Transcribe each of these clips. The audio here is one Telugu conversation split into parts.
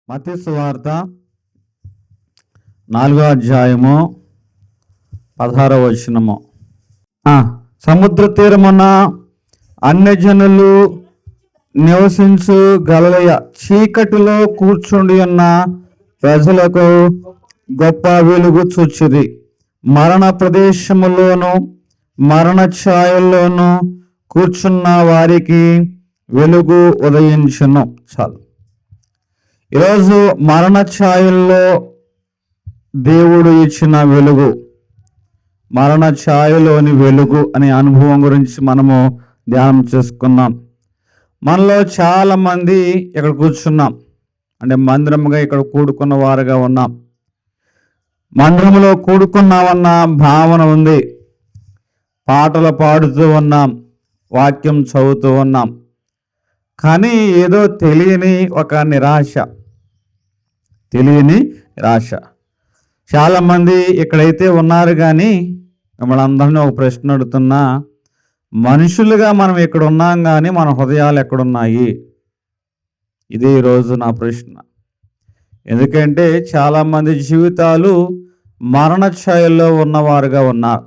మత్తయి సువార్త 4వ అధ్యాయము 16వ వచనము. సముద్ర తీరమున అన్యజనులు నివసించు గలిలయ చీకటిలో కూర్చుండి ఉన్న ప్రజలకు గొప్ప వెలుగు చూచిరి. మరణ ప్రదేశములోను మరణ ఛాయల్లోను కూర్చున్న వారికి వెలుగు ఉదయించును. చాలు. ఈరోజు మరణ ఛాయల్లో దేవుడు ఇచ్చిన వెలుగు, మరణ ఛాయలోని వెలుగు అనే అనుభవం గురించి మనము ధ్యానం చేసుకున్నాం. మనలో చాలా మంది ఇక్కడ కూర్చున్నాం, అంటే మందిరముగా ఇక్కడ కూడుకున్న వారుగా ఉన్నాం. మందిరంలో కూడుకున్నామన్న భావన ఉంది. పాటలు పాడుతూ ఉన్నాం, వాక్యం చదువుతూ ఉన్నాం. కానీ ఏదో తెలియని ఒక నిరాశ. చాలామంది ఇక్కడైతే ఉన్నారు, కానీ మిమ్మల్ని అందరినీ ఒక ప్రశ్న అడుగుతున్నా, మనుషులుగా మనం ఇక్కడ ఉన్నాం, కానీ మన హృదయాలు ఎక్కడున్నాయి? ఇది ఈరోజు నా ప్రశ్న. ఎందుకంటే చాలామంది జీవితాలు మరణ ఛాయల్లో ఉన్నవారుగా ఉన్నారు.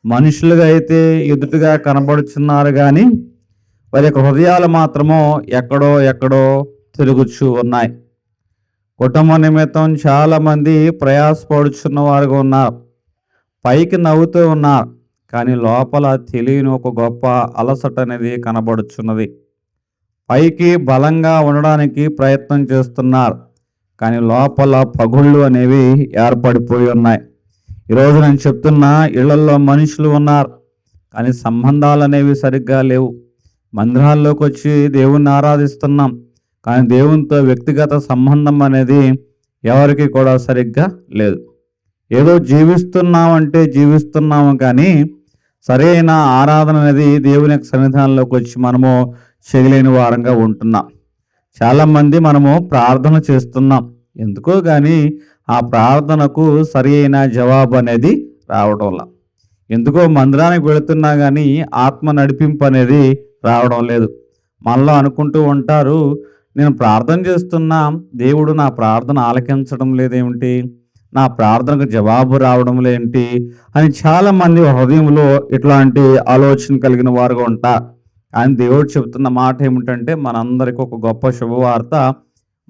మనుషులుగా అయితే ఎదుటిగా కనబడుచున్నారు, కానీ వారి యొక్క హృదయాలు మాత్రమో ఎక్కడో తిరుగుచూ ఉన్నాయి. కుటుంబ నిమిత్తం చాలామంది ప్రయాసపడుచున్న వారుగా ఉన్నారు. పైకి నవ్వుతూ ఉన్నారు, కానీ లోపల తెలియని ఒక గొప్ప అలసట అనేది కనబడుచున్నది. పైకి బలంగా ఉండడానికి ప్రయత్నం చేస్తున్నారు, కానీ లోపల పగుళ్ళు అనేవి ఏర్పడిపోయి ఉన్నాయి. ఈరోజు నేను చెప్తున్నా, ఇళ్లలో మనుషులు ఉన్నారు, కానీ సంబంధాలు అనేవి సరిగ్గా లేవు. మందిరాల్లోకి వచ్చి దేవుణ్ణి ఆరాధిస్తున్నాం, కానీ దేవునితో వ్యక్తిగత సంబంధం అనేది ఎవరికి కూడా సరిగ్గా లేదు. ఏదో జీవిస్తున్నాము, కానీ సరైన ఆరాధన అనేది దేవుని యొక్క సన్నిధానంలోకి వచ్చి మనము చేయలేని వారంగా ఉంటున్నాం. చాలామంది మనము ప్రార్థన చేస్తున్నాం, ఎందుకో కానీ ఆ ప్రార్థనకు సరి అయిన జవాబు అనేది రావడంలా. ఎందుకో మందిరానికి వెళుతున్నా కానీ ఆత్మ నడిపింపు అనేది రావడం లేదు. మనలో అనుకుంటూ ఉంటారు, నేను ప్రార్థన చేస్తున్నా, దేవుడు నా ప్రార్థన ఆలకించడం లేదేమిటి, నా ప్రార్థనకు జవాబు రావడం లేంటి అని చాలామంది హృదయంలో ఇట్లాంటి ఆలోచన కలిగిన వారుగా ఉంటారు. కానీ దేవుడు చెబుతున్న మాట ఏమిటంటే, మనందరికీ ఒక గొప్ప శుభవార్త.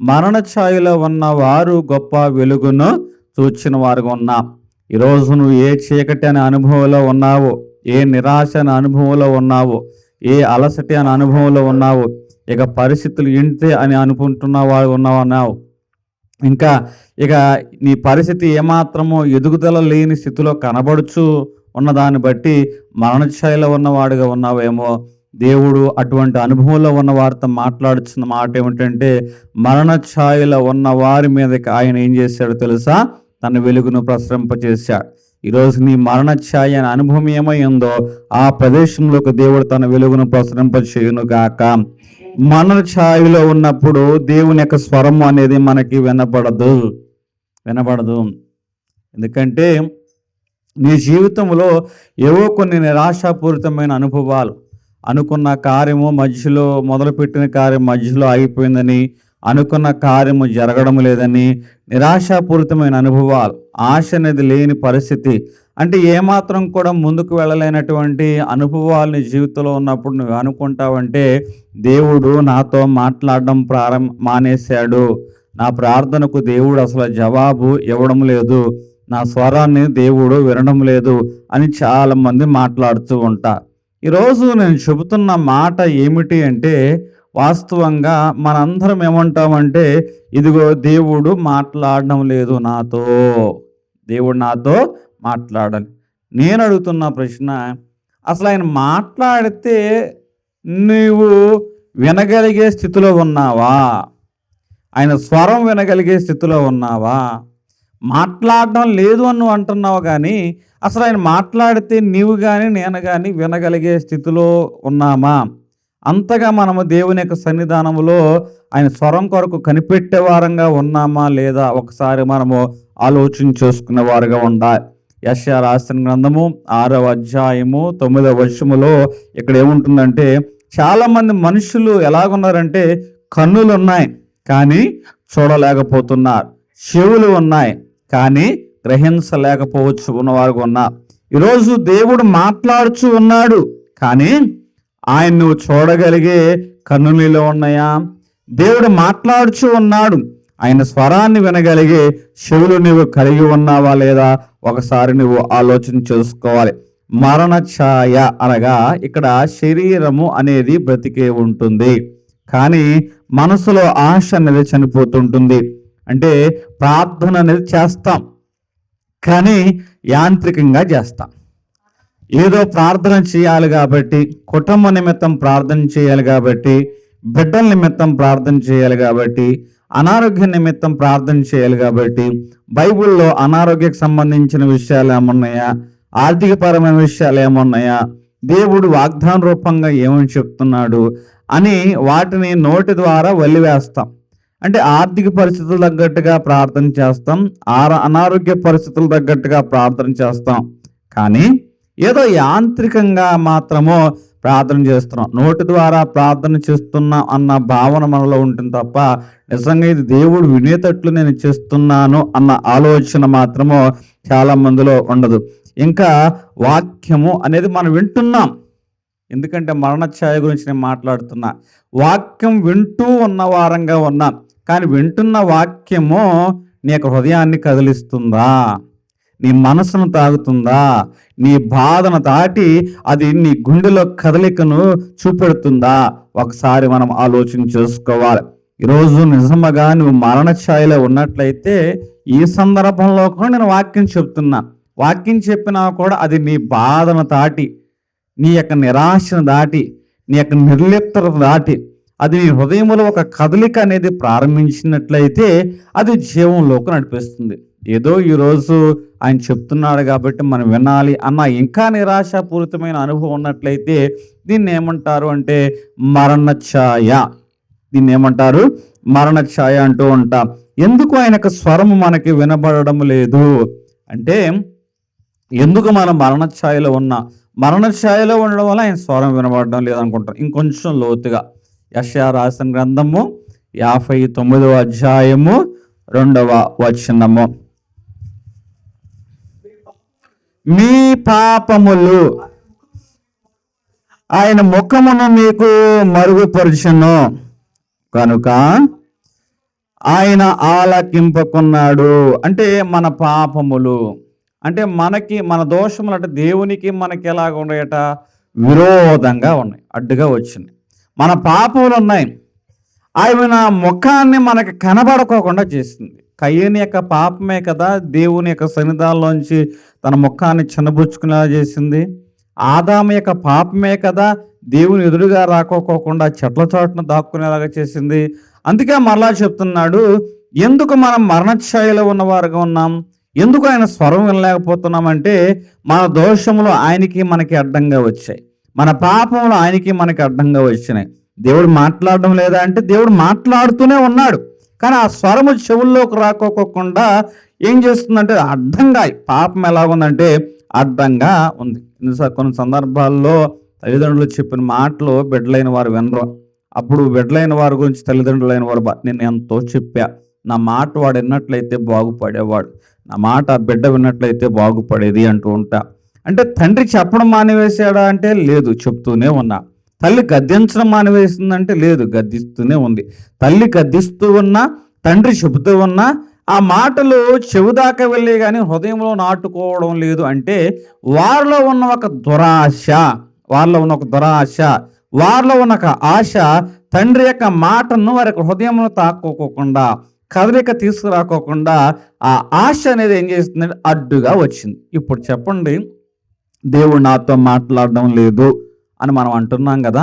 మరణ ఛాయలో ఉన్న వారు గొప్ప వెలుగును చూచిన వారుగా ఉన్నాం. ఈరోజు నువ్వు ఏ చీకటి అనే అనుభవంలో ఉన్నావో, ఏ నిరాశ అనే అనుభవంలో ఉన్నావో, ఏ అలసటి అనే అనుభవంలో ఉన్నావో, ఇక పరిస్థితులు ఇంతే అని అనుకుంటున్న వాడు ఉన్నావు. ఇక నీ పరిస్థితి ఏమాత్రమో ఎదుగుదల లేని స్థితిలో కనబడుచు ఉన్నదాన్ని బట్టి మరణఛాయలో ఉన్నవాడుగా ఉన్నావేమో. దేవుడు అటువంటి అనుభవంలో ఉన్న వారితో మాట్లాడుతున్న మాట ఏమిటంటే, మరణ ఛాయలో ఉన్న వారి మీదకి ఆయన ఏం చేశాడో తెలుసా? తన వెలుగును ప్రసరింపచేశాడు. ఈరోజు నీ మరణ ఛాయ అనే అనుభవం ఏమైందో ఆ ప్రదేశంలోకి దేవుడు తన వెలుగును ప్రసరింపచేయును గాక. మరణ ఛాయలో ఉన్నప్పుడు దేవుని యొక్క స్వరం అనేది మనకి వినపడదు. ఎందుకంటే నీ జీవితంలో ఏవో కొన్ని నిరాశాపూరితమైన అనుభవాలు, అనుకున్న కార్యము మధ్యలో, మొదలుపెట్టిన కార్యం మధ్యలో ఆగిపోయిందని, అనుకున్న కార్యము జరగడం లేదని, నిరాశాపూరితమైన అనుభవాలు, ఆశ అనేది లేని పరిస్థితి, అంటే ఏమాత్రం కూడా ముందుకు వెళ్ళలేనటువంటి అనుభవాలు నీ జీవితంలో ఉన్నప్పుడు నువ్వు అనుకుంటావంటే, దేవుడు నాతో మాట్లాడడం మానేశాడు, నా ప్రార్థనకు దేవుడు అసలు జవాబు ఇవ్వడం లేదు, నా స్వరాన్ని దేవుడు వినడం లేదు అని చాలామంది మాట్లాడుతూ ఉంటారు. ఈరోజు నేను చెబుతున్న మాట ఏమిటి అంటే, వాస్తవంగా మనందరం ఏమంటామంటే, ఇదిగో దేవుడు మాట్లాడడం లేదు నాతో, దేవుడు నాతో మాట్లాడాలి. నేను అడుగుతున్న ప్రశ్న, అసలు ఆయన మాట్లాడితే నీవు వినగలిగే స్థితిలో ఉన్నావా? ఆయన స్వరం వినగలిగే స్థితిలో ఉన్నావా? మాట్లాడడం లేదు అని నువ్వు అంటున్నావు, కానీ అసలు ఆయన మాట్లాడితే నీవు కానీ నేను కానీ వినగలిగే స్థితిలో ఉన్నామా? అంతగా మనము దేవుని యొక్క సన్నిధానంలో ఆయన స్వరం కొరకు కనిపెట్టే వారంగా ఉన్నామా లేదా ఒకసారి మనము ఆలోచన చేసుకునే వారుగా ఉండాలి. యెషయా రాసిన గ్రంథము 6వ అధ్యాయము 9వ వచనములో ఇక్కడ ఏముంటుందంటే, చాలామంది మనుషులు ఎలాగున్నారంటే, కన్నులు ఉన్నాయి కానీ చూడలేకపోతున్నారు. చెవులు ఉన్నాయి కానీ గ్రహించలేకపోవచ్చు ఉన్నవారు ఉన్నారు. ఈరోజు దేవుడు మాట్లాడుచూ ఉన్నాడు కానీ ఆయన నువ్వు చూడగలిగే కన్నులలో ఉన్నాయా? దేవుడు మాట్లాడుచూ ఉన్నాడు, ఆయన స్వరాన్ని వినగలిగే చెవులు నువ్వు కలిగి ఉన్నావా లేదా? ఒకసారి నువ్వు ఆలోచన చేసుకోవాలి. మరణ ఛాయ అనగా ఇక్కడ శరీరము అనేది బ్రతికే ఉంటుంది కానీ మనసులో ఆశ అనేది చనిపోతుంటుంది. అంటే ప్రార్థన అనేది చేస్తాం కానీ యాంత్రికంగా చేస్తాం. ఏదో ప్రార్థన చేయాలి కాబట్టి, కుటుంబ నిమిత్తం ప్రార్థన చేయాలి కాబట్టి, బిడ్డల నిమిత్తం ప్రార్థన చేయాలి కాబట్టి, అనారోగ్య నిమిత్తం ప్రార్థన చేయాలి కాబట్టి, బైబిల్లో అనారోగ్యకు సంబంధించిన విషయాలు ఏమున్నాయా, ఆర్థికపరమైన విషయాలు ఏమున్నాయా, దేవుడు వాగ్దాన రూపంగా ఏమని చెప్తున్నాడు అని వాటిని నోటి ద్వారా వల్లివేస్తాం. అంటే ఆర్థిక పరిస్థితులు తగ్గట్టుగా ప్రార్థన చేస్తాం, అనారోగ్య పరిస్థితులు తగ్గట్టుగా ప్రార్థన చేస్తాం కానీ ఏదో యాంత్రికంగా మాత్రమో ప్రార్థన చేస్తున్నాం, నోటి ద్వారా ప్రార్థన చేస్తున్నాం అన్న భావన మనలో ఉంటుంది తప్ప నిజంగా ఇది దేవుడు వినేటట్లు నేను చేస్తున్నాను అన్న ఆలోచన మాత్రమో చాలా మందిలో ఉండదు. ఇంకా వాక్యము అనేది మనం వింటున్నాం, ఎందుకంటే మరణ ఛాయ గురించి నేను మాట్లాడుతున్నా. వాక్యం వింటూ ఉన్న వారంగా ఉన్నాం కానీ వింటున్న వాక్యము నీ యొక్క హృదయాన్ని కదిలిస్తుందా, నీ మనసును తాగుతుందా, నీ బాధను దాటి అది నీ గుండెలో కదలికను చూపెడుతుందా? ఒకసారి మనం ఆలోచన చేసుకోవాలి. ఈరోజు నిజంగా నువ్వు మరణ ఛాయలో ఉన్నట్లయితే ఈ సందర్భంలో కూడా నేను వాక్యం చెప్తున్నా, వాక్యం చెప్పినా కూడా అది నీ బాధను దాటి, నీ యొక్క నిరాశను దాటి, నీ యొక్క నిర్లిప్తత దాటి అది నీ హృదయంలో ఒక కదలిక అనేది ప్రారంభించినట్లయితే అది జీవంలోకి నడిపిస్తుంది. ఏదో ఈరోజు ఆయన చెప్తున్నాడు కాబట్టి మనం వినాలి అన్న ఇంకా నిరాశాపూరితమైన అనుభవం ఉన్నట్లయితే దీన్ని ఏమంటారు అంటే మరణ ఛాయ. దీన్ని ఏమంటారు? మరణ ఛాయ అంటూ ఉంటాం. ఎందుకు ఆయనకు స్వరము మనకి వినబడడం లేదు అంటే, ఎందుకు మనం మరణ ఛాయలో ఉన్నా, మరణ ఛాయలో ఉండడం వల్ల ఆయన స్వరం వినబడడం లేదనుకుంటాం. ఇంకొంచెం లోతుగా యెషయా రాసిన గ్రంథము 59వ అధ్యాయము 2వ వచనము, మీ పాపములు ఆయన ముఖమును మీకు మరుగుపరుచును కనుక ఆయన ఆలకింపకున్నాడు. అంటే మన పాపములు అంటే మనకి, మన దోషములు అంటే దేవునికి మనకి ఎలాగ ఉన్నాయట? విరోధంగా ఉన్నాయి, అడ్డుగా వచ్చినాయి. మన పాపములు ఉన్నాయి, ఆయన ముఖాన్ని మనకి కనబడుకోకుండా చేసింది. కయ్యని యొక్క పాపమే కదా దేవుని యొక్క సన్నిధానంలోంచి తన ముఖాన్ని చిన్నబుచ్చుకునేలా చేసింది. ఆదాము యొక్క పాపమే కదా దేవుని ఎదురుగా రాకోకుండా చెట్ల చాటును దాక్కునేలాగా చేసింది. అందుకే మరలా చెప్తున్నాడు, ఎందుకు మనం మరణఛాయలో ఉన్నవారుగా ఉన్నాం, ఎందుకు ఆయన స్వరం వినలేకపోతున్నామంటే మన దోషములు ఆయనకి మనకి అడ్డంగా వచ్చాయి, మన పాపములు ఆయనకి మనకి అడ్డంగా వచ్చినాయి. దేవుడు మాట్లాడడం లేదా అంటే దేవుడు మాట్లాడుతూనే ఉన్నాడు కానీ ఆ స్వరము చెవుల్లోకి రాకోకుండా ఏం చేస్తుందంటే అడ్డంగా, పాపం ఎలాగుందంటే అడ్డంగా ఉంది. కొన్ని సందర్భాల్లో తల్లిదండ్రులు చెప్పిన మాటలు బిడ్డలైన వారు వినరు. అప్పుడు బిడ్డలైన వారి గురించి తల్లిదండ్రులైన వారు, నేను ఎంతో చెప్పా, నా మాట వాడు విన్నట్లయితే బాగుపడేవాడు, నా మాట బిడ్డ విన్నట్లయితే బాగుపడేది అంటూ ఉంటా. అంటే తండ్రి చెప్పడం మానివేశాడా అంటే లేదు, చెప్తూనే ఉన్నా. తల్లి గద్దించడం మానివేసిందంటే లేదు, గద్దిస్తూనే ఉంది. తల్లి గద్దిస్తూ ఉన్నా, తండ్రి చెబుతూ ఉన్నా ఆ మాటలు చెవుదాకా వెళ్ళి కానీ హృదయంలో నాటుకోవడం లేదు. అంటే వారిలో ఉన్న ఒక దురాశ, వారిలో ఉన్న ఒక ఆశ తండ్రి యొక్క మాటను వారి హృదయంలో తాక్కోకుండా, కదలిక తీసుకురాకోకుండా ఆ ఆశ అనేది ఏం చేస్తుందంటే అడ్డుగా వచ్చింది. ఇప్పుడు చెప్పండి, దేవుడు నాతో మాట్లాడడం లేదు అని మనం అంటున్నాం కదా,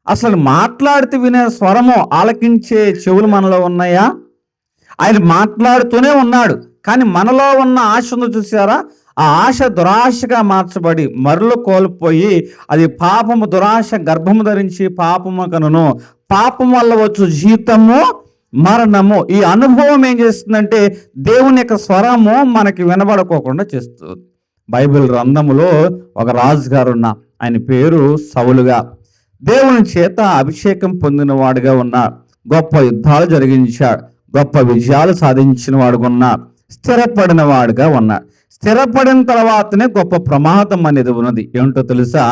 అసలు మాట్లాడితే వినే స్వరము, ఆలకించే చెవులు మనలో ఉన్నాయా? ఆయన మాట్లాడుతూనే ఉన్నాడు కానీ మనలో ఉన్న ఆశ ఉంది చూసారా, ఆ ఆశ దురాశగా మార్చబడి మరలు కోల్పోయి అది పాపము, దురాశ గర్భము ధరించి పాపము కనును, పాపం వల్ల వచ్చు జీతము మరణము. ఈ అనుభవం ఏం చేస్తుందంటే దేవుని యొక్క స్వరము మనకి వినబడుకోకుండా చేస్తుంది. బైబిల్ గ్రంథములో ఒక రాజుగారు ఉన్నారు, ఆయన పేరు సౌలుగా, దేవుని చేత అభిషేకం పొందిన వాడుగా ఉన్నారు. గొప్ప యుద్ధాలు జరిగించాడు, గొప్ప విజయాలు సాధించిన వాడుగా ఉన్నాడు, స్థిరపడిన వాడుగా ఉన్నాడు. స్థిరపడిన తర్వాతనే గొప్ప ప్రమాదం అనేది ఉన్నది. ఏంటో తెలుసా?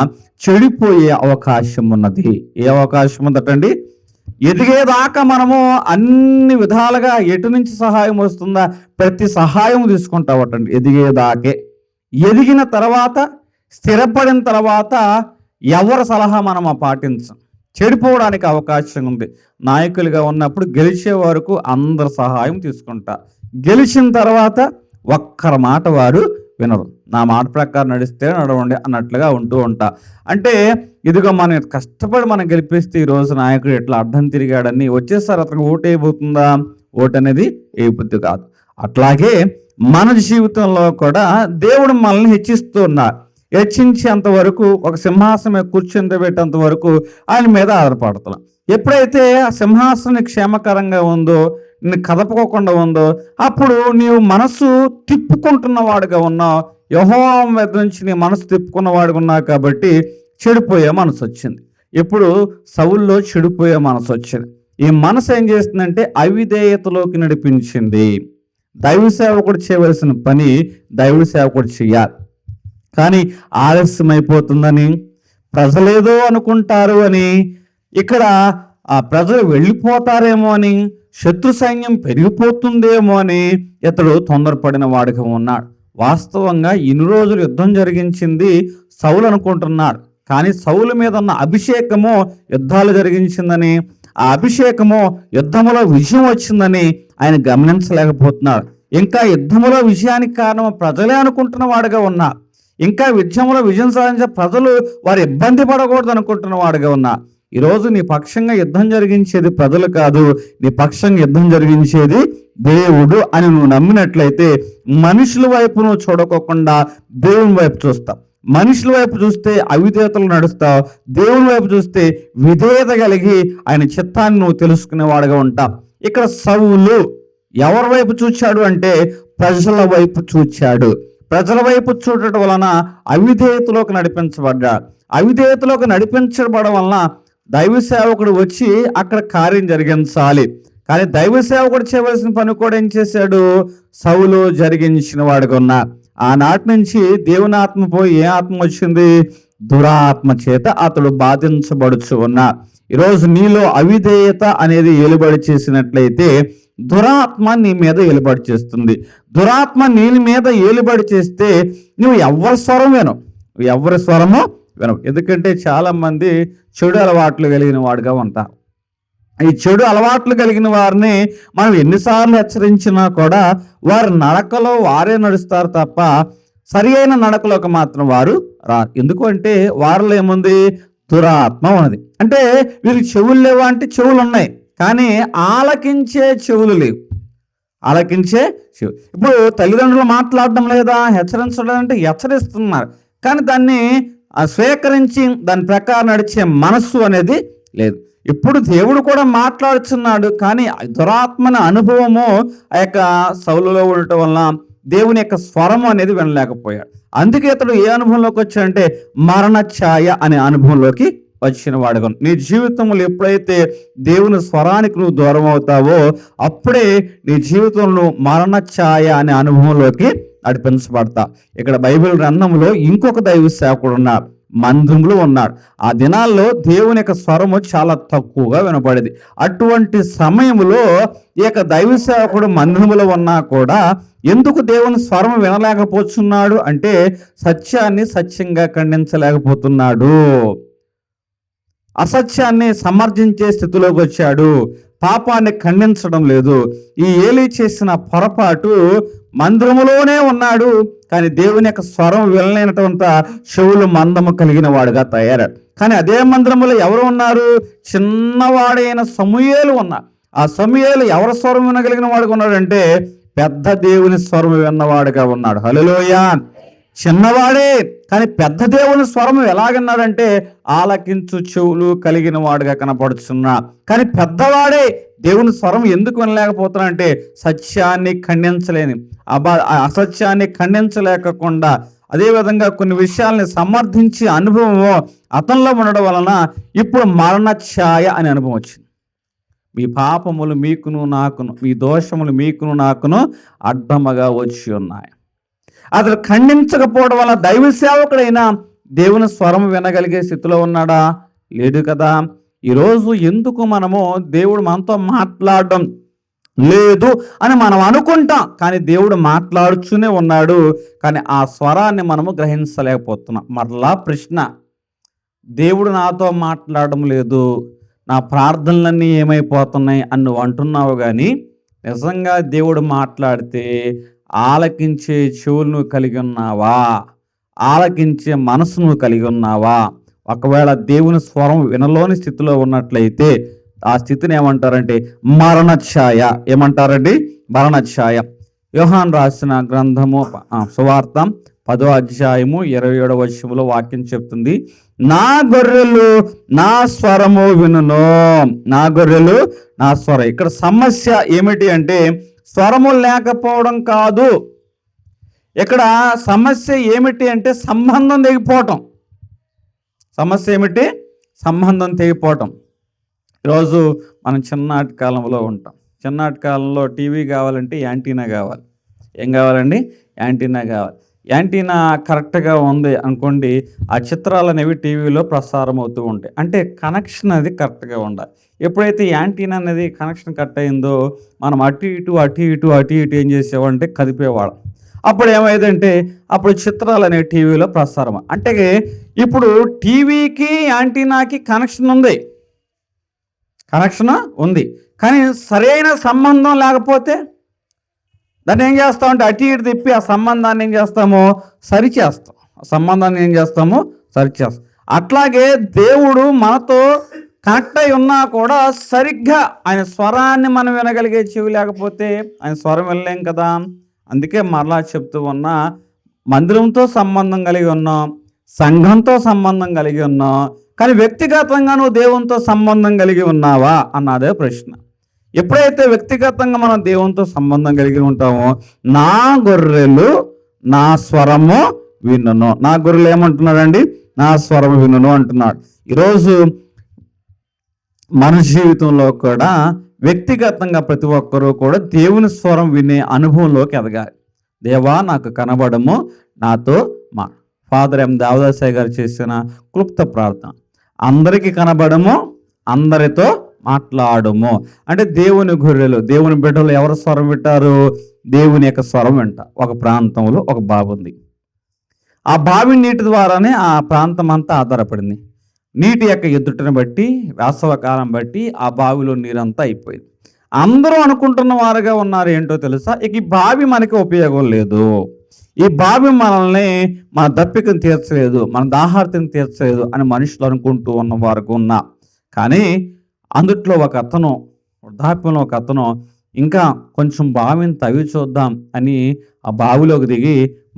చెడిపోయే అవకాశం ఉన్నది. ఏ అవకాశం ఉందటండి? ఎదిగేదాకా మనము అన్ని విధాలుగా ఎటు నుంచి సహాయం వస్తుందా ప్రతి సహాయం తీసుకుంటామటండి ఎదిగేదాకే. ఎదిగిన తర్వాత, స్థిరపడిన తర్వాత ఎవరి సలహా మనం పాటించం, చెడిపోవడానికి అవకాశం ఉంది. నాయకులుగా ఉన్నప్పుడు గెలిచే వరకు అందరి సహాయం తీసుకుంటా, గెలిచిన తర్వాత ఒక్కరి మాట వారు వినరు. నా మాట ప్రకారం నడిస్తే నడవండి అన్నట్లుగా ఉంటూ ఉంటా. అంటే ఇదిగో మనం కష్టపడి మనం గెలిపిస్తే ఈరోజు నాయకుడు ఎట్లా అడ్డం తిరిగాడని వచ్చేసారి అతనికి ఓటు అయిపోతుందా? ఓటు అనేది ఏ బుద్ధి కాదు. అట్లాగే మన జీవితంలో కూడా దేవుడు మనల్ని హెచ్చిస్తూ ఉన్నాడు. హెచ్చించేంత వరకు, ఒక సింహాసనం కూర్చుండబెట్టేంత వరకు ఆయన మీద ఆధారపడుతున్నాం. ఎప్పుడైతే ఆ సింహాసనం క్షేమకరంగా ఉందో, నిన్ను కదపకోకుండా ఉందో, అప్పుడు నీవు మనసు తిప్పుకుంటున్న వాడుగా ఉన్నావు. యెహోవా మీద నుంచి నీ మనసు తిప్పుకున్న వాడుగా ఉన్నావు కాబట్టి చెడిపోయే మనసు వచ్చింది. ఇప్పుడు సౌల్లో చెడిపోయే మనసు వచ్చింది. ఈ మనసు ఏం చేస్తుందంటే అవిధేయతలోకి నడిపించింది. దైవ సేవకుడు చేయవలసిన పని దైవ సేవకుడు చేయాలి, కానీ ఆలస్యం అయిపోతుందని, ప్రజలేదో అనుకుంటారు అని, ఇక్కడ ఆ ప్రజలు వెళ్ళిపోతారేమో అని, శత్రు సైన్యం పెరిగిపోతుందేమో అని ఇతడు తొందరపడిన వాడిగా ఉన్నాడు. వాస్తవంగా ఇన్ని రోజులు యుద్ధం జరిగించింది సౌలు అనుకుంటున్నాడు, కానీ సౌలు మీద ఉన్న అభిషేకము యుద్ధాలు జరిగించిందని, ఆ అభిషేకము యుద్ధములో విజయం వచ్చిందని ఆయన గమనించలేకపోతున్నాడు. ఇంకా యుద్ధములో విజయానికి కారణం ప్రజలే అనుకుంటున్న వాడుగా ఉన్నా, ఇంకా యుద్ధంలో విజయం సాధించే ప్రజలు వారు ఇబ్బంది పడకూడదు అనుకుంటున్న వాడుగా ఉన్నా. ఈరోజు నీ పక్షంగా యుద్ధం జరిగించేది ప్రజలు కాదు, నీ పక్షంగా యుద్ధం జరిగించేది దేవుడు అని నువ్వు నమ్మినట్లయితే మనుషుల వైపు నువ్వు చూడకోకుండా దేవుని వైపు చూస్తావు. మనుషుల వైపు చూస్తే అవిధేయతలు నడుస్తావు, దేవుని వైపు చూస్తే విధేయత కలిగి ఆయన చిత్తాన్ని నువ్వు తెలుసుకునేవాడుగా ఉంటావు. ఇక్కడ సౌలు ఎవరి వైపు చూచాడు అంటే ప్రజల వైపు చూచాడు. ప్రజల వైపు చూడటం వలన అవిధేయతలోకి నడిపించబడ్డాడు. అవిధేయతలోకి నడిపించబడడం వలన దైవ సేవకుడు వచ్చి అక్కడ కార్యం జరిగించాలి, కానీ దైవ సేవకుడు చేయవలసిన పని కూడా ఏం చేశాడు? సౌలు జరిగించిన వాడుగా ఉన్నా. ఆనాటి నుంచి దేవుని ఆత్మ పోయి ఏ ఆత్మ వచ్చింది? దురాత్మ చేత అతడు బాధించబడుచు ఉన్నా. ఈరోజు నీలో అవిధేయత అనేది ఏలుబడి చేసినట్లయితే దురాత్మ నీ మీద ఏలుబడి చేస్తుంది. దురాత్మ నీ మీద ఏలుబడి చేస్తే నువ్వు ఎవరి స్వరం వినవు, ఎవరి స్వరము వినవు. ఎందుకంటే చాలా మంది చెడు అలవాట్లు కలిగిన వాడుగా ఉంటారు. ఈ చెడు అలవాట్లు కలిగిన వారిని మనం ఎన్నిసార్లు హెచ్చరించినా కూడా వారి నడకలో వారే నడుస్తారు తప్ప సరి అయిన నడకలోకి మాత్రం వారు రారు. ఎందుకంటే వారిలో ఏముంది? దురాత్మ ఉన్నది. అంటే వీరికి చెవులు లేవా అంటే చెవులు ఉన్నాయి, కానీ ఆలకించే చెవులు లేవు. ఆలకించే చెవు. ఇప్పుడు తల్లిదండ్రులు మాట్లాడడం లేదా, హెచ్చరించడం అంటే హెచ్చరిస్తున్నారు, కానీ దాన్ని స్వీకరించి దాని ప్రకారం నడిచే మనస్సు అనేది లేదు. ఇప్పుడు దేవుడు కూడా మాట్లాడుతున్నాడు, కానీ దురాత్మన అనుభవము ఆ యొక్క సౌలులో ఉండటం వలన దేవుని యొక్క స్వరము అనేది వినలేకపోయాడు. అందుకే ఇతడు ఏ అనుభవంలోకి వచ్చాడంటే మరణ ఛాయ అనే అనుభవంలోకి వచ్చిన వాడుగా. నీ జీవితంలో ఎప్పుడైతే దేవుని స్వరానికి నువ్వు దూరం అవుతావో అప్పుడే నీ జీవితంలో మరణ ఛాయ అనే అనుభవంలోకి నడిపించబడతా. ఇక్కడ బైబిల్ గ్రంథంలో ఇంకొక దైవ సేవకుడు ఉన్నాడు, మందిరంలో ఉన్నాడు. ఆ దినాల్లో దేవుని యొక్క స్వరము చాలా తక్కువగా వినపడేది. అటువంటి సమయంలో ఈ యొక్క దైవ సేవకుడు మందిరంలో ఉన్నా కూడా ఎందుకు దేవుని స్వరం వినలేకపోతున్నాడు అంటే సత్యాన్ని సత్యంగా ఖండించలేకపోతున్నాడు, అసత్యాన్ని సమర్థించే స్థితిలోకి వచ్చాడు, పాపాన్ని ఖండించడం లేదు. ఈ ఏలీ చేసిన పొరపాటు మందిరములోనే ఉన్నాడు, కానీ దేవుని యొక్క స్వరం వినలేనటువంటి చెవులు మందము కలిగిన వాడుగా తయారాడు. కానీ అదే మందిరములో ఎవరు ఉన్నారు? చిన్నవాడైన సమూయేలు ఉన్నారు. ఆ సమూయేలు ఎవరి స్వరం వినగలిగిన వాడుగా ఉన్నాడంటే పెద్ద దేవుని స్వరం విన్నవాడుగా ఉన్నాడు. హల్లెలూయా. చిన్నవాడే కానీ పెద్ద దేవుని స్వరం ఎలాగన్నాడంటే ఆలకించు చెవులు కలిగిన వాడుగా కనపడుతున్నా. కానీ పెద్దవాడే దేవుని స్వరం ఎందుకు వినలేకపోతున్నా అంటే సత్యాన్ని ఖండించలేని, అసత్యాన్ని ఖండించలేకుండా, అదేవిధంగా కొన్ని విషయాల్ని సమర్థించే అనుభవం అతనిలో ఉండడం వలన ఇప్పుడు మరణ ఛాయ అనే అనుభవం వచ్చింది. మీ పాపములు మీకును నాకును, మీ దోషములు మీకును నాకును అడ్డముగా వచ్చి ఉన్నాయి. అతడు ఖండించకపోవడం వల్ల దైవ సేవకుడైన దేవుని స్వరం వినగలిగే స్థితిలో ఉన్నాడా? లేడు కదా. ఈరోజు ఎందుకు మనము దేవుడు మనతో మాట్లాడడం లేదు అని మనం అనుకుంటాం, కానీ దేవుడు మాట్లాడుతూనే ఉన్నాడు, కానీ ఆ స్వరాన్ని మనము గ్రహించలేకపోతున్నాం. మరలా ప్రశ్న, దేవుడు నాతో మాట్లాడడం లేదు, నా ప్రార్థనలన్నీ ఏమైపోతున్నాయి అని నువ్వు అంటున్నావు, కానీ నిజంగా దేవుడు మాట్లాడితే ఆలకించే చెవులు నువ్వు కలిగి ఉన్నావా? ఆలకించే మనసు నువ్వు కలిగి ఉన్నావా? ఒకవేళ దేవుని స్వరం వినలోని స్థితిలో ఉన్నట్లయితే ఆ స్థితిని ఏమంటారంటే మరణఛాయ. ఏమంటారండి? మరణఛాయ. యోహాను రాసిన గ్రంథము సువార్త 10వ అధ్యాయము 27వ వచనములో వాక్యం చెప్తుంది, నా గొర్రెలు నా స్వరము వినును. నా గొర్రెలు నా స్వరం. ఇక్కడ సమస్య ఏమిటి అంటే స్వరము లేకపోవడం కాదు. ఇక్కడ సమస్య ఏమిటి అంటే సంబంధం తెగిపోవటం. సమస్య ఏమిటి? సంబంధం తెగిపోవటం. ఈరోజు మనం చిన్ననాటి కాలంలో ఉంటాం. చిన్ననాటి కాలంలో టీవీ కావాలంటే యాంటీనా కావాలి. ఏం కావాలండి? యాంటీనా కావాలి. యాంటీనా కరెక్ట్గా ఉంది అనుకోండి, ఆ చిత్రాలు అనేవి టీవీలో ప్రసారం అవుతూ ఉంటాయి. అంటే కనెక్షన్ అది కరెక్ట్గా ఉండాలి. ఎప్పుడైతే యాంటీనా అనేది కనెక్షన్ కట్ అయిందో మనం అటు ఇటు ఏం చేసేవాళ్ళంటే కదిపేవాళ్ళం. అప్పుడు ఏమైందంటే అప్పుడు చిత్రాలు అనేవి టీవీలో ప్రసారం. అంటే ఇప్పుడు టీవీకి యాంటీనాకి కనెక్షన్ ఉంది, కానీ సరైన సంబంధం లేకపోతే దాన్ని ఏం చేస్తామంటే అటు ఇటు తిప్పి ఆ సంబంధాన్ని ఏం చేస్తాము? సరిచేస్తాం. అట్లాగే దేవుడు మనతో కనెక్ట్ అయి ఉన్నా కూడా సరిగ్గా ఆయన స్వరాన్ని మనం వినగలిగే చెవి లేకపోతే ఆయన స్వరం వినలేం కదా. అందుకే మరలా చెప్తూ ఉన్నా, మందిరంతో సంబంధం కలిగి ఉన్నాం, సంఘంతో సంబంధం కలిగి ఉన్నాం, కానీ వ్యక్తిగతంగా నువ్వు దేవునితో సంబంధం కలిగి ఉన్నావా అన్నదే ప్రశ్న. ఎప్పుడైతే వ్యక్తిగతంగా మనం దేవునితో సంబంధం కలిగి ఉంటామో, నా గొర్రెలు నా స్వరము వినును. నా గొర్రెలు ఏమంటున్నాడండి? నా స్వరము వినును అంటున్నాడు. ఈరోజు మన జీవితంలో కూడా వ్యక్తిగతంగా ప్రతి ఒక్కరూ కూడా దేవుని స్వరం వినే అనుభవంలోకి ఎదగాలి. దేవా నాకు కనబడము, నాతో మా ఫాదర్ ఎం దేవదాసయ్య గారు చేసిన క్లుప్త ప్రార్థన, అందరికీ కనబడము, అందరితో మాట్లాడము. అంటే దేవుని గొర్రెలు, దేవుని బిడ్డలు ఎవరు స్వరం వింటారు? దేవుని యొక్క స్వరం వింట. ఒక ప్రాంతంలో ఒక బావి ఉంది. ఆ బావి నీటి ద్వారానే ఆ ప్రాంతం అంతా ఆధారపడింది. నీటి యొక్క ఎదుటను బట్టి, వేసవకాలం బట్టి ఆ బావిలో నీరంతా అయిపోయింది. అందరూ అనుకుంటున్న వారుగా ఉన్నారు ఏంటో తెలుసా? ఇక ఈ బావి మనకి ఉపయోగం లేదు, ఈ బావి మనల్ని మన దప్పికను తీర్చలేదు, మన దాహార్తిని తీర్చలేదు అని మనుషులు అనుకుంటూ ఉన్న వారికి ఉన్నా. కానీ అందుట్లో ఒక అతను, వృద్ధాప్యంలో ఒక అతను ఇంకా కొంచెం బావిని తవ్వి చూద్దాం అని ఆ బావిలోకి దిగి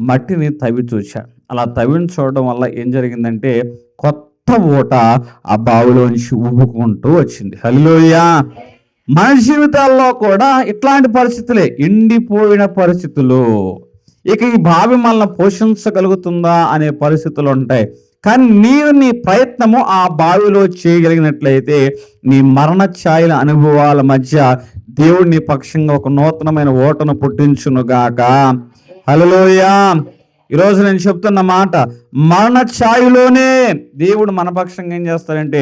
మట్టిని తవ్వి చూశాడు. అలా తవ్విని చూడడం వల్ల ఏం జరిగిందంటే కొత్త ఊట ఆ బావిలోంచి ఉబ్బుకుంటూ వచ్చింది. హల్లెలూయా. మన జీవితాల్లో కూడా ఇట్లాంటి పరిస్థితులే, ఎండిపోయిన పరిస్థితులు. ఇక ఈ బావి మనల్ని పోషించగలుగుతుందా అనే పరిస్థితులు ఉంటాయి. కానీ నీవు నీ ప్రయత్నము ఆ బావిలో చేయగలిగినట్లయితే నీ మరణ ఛాయల అనుభవాల మధ్య దేవుడు నీ పక్షంగా ఒక నూతనమైన ఓటను పుట్టించునుగాక. హల్లెలూయా. ఈరోజు నేను చెప్తున్న మాట, మరణ ఛాయలోనే దేవుడు మన పక్షంగా ఏం చేస్తాడంటే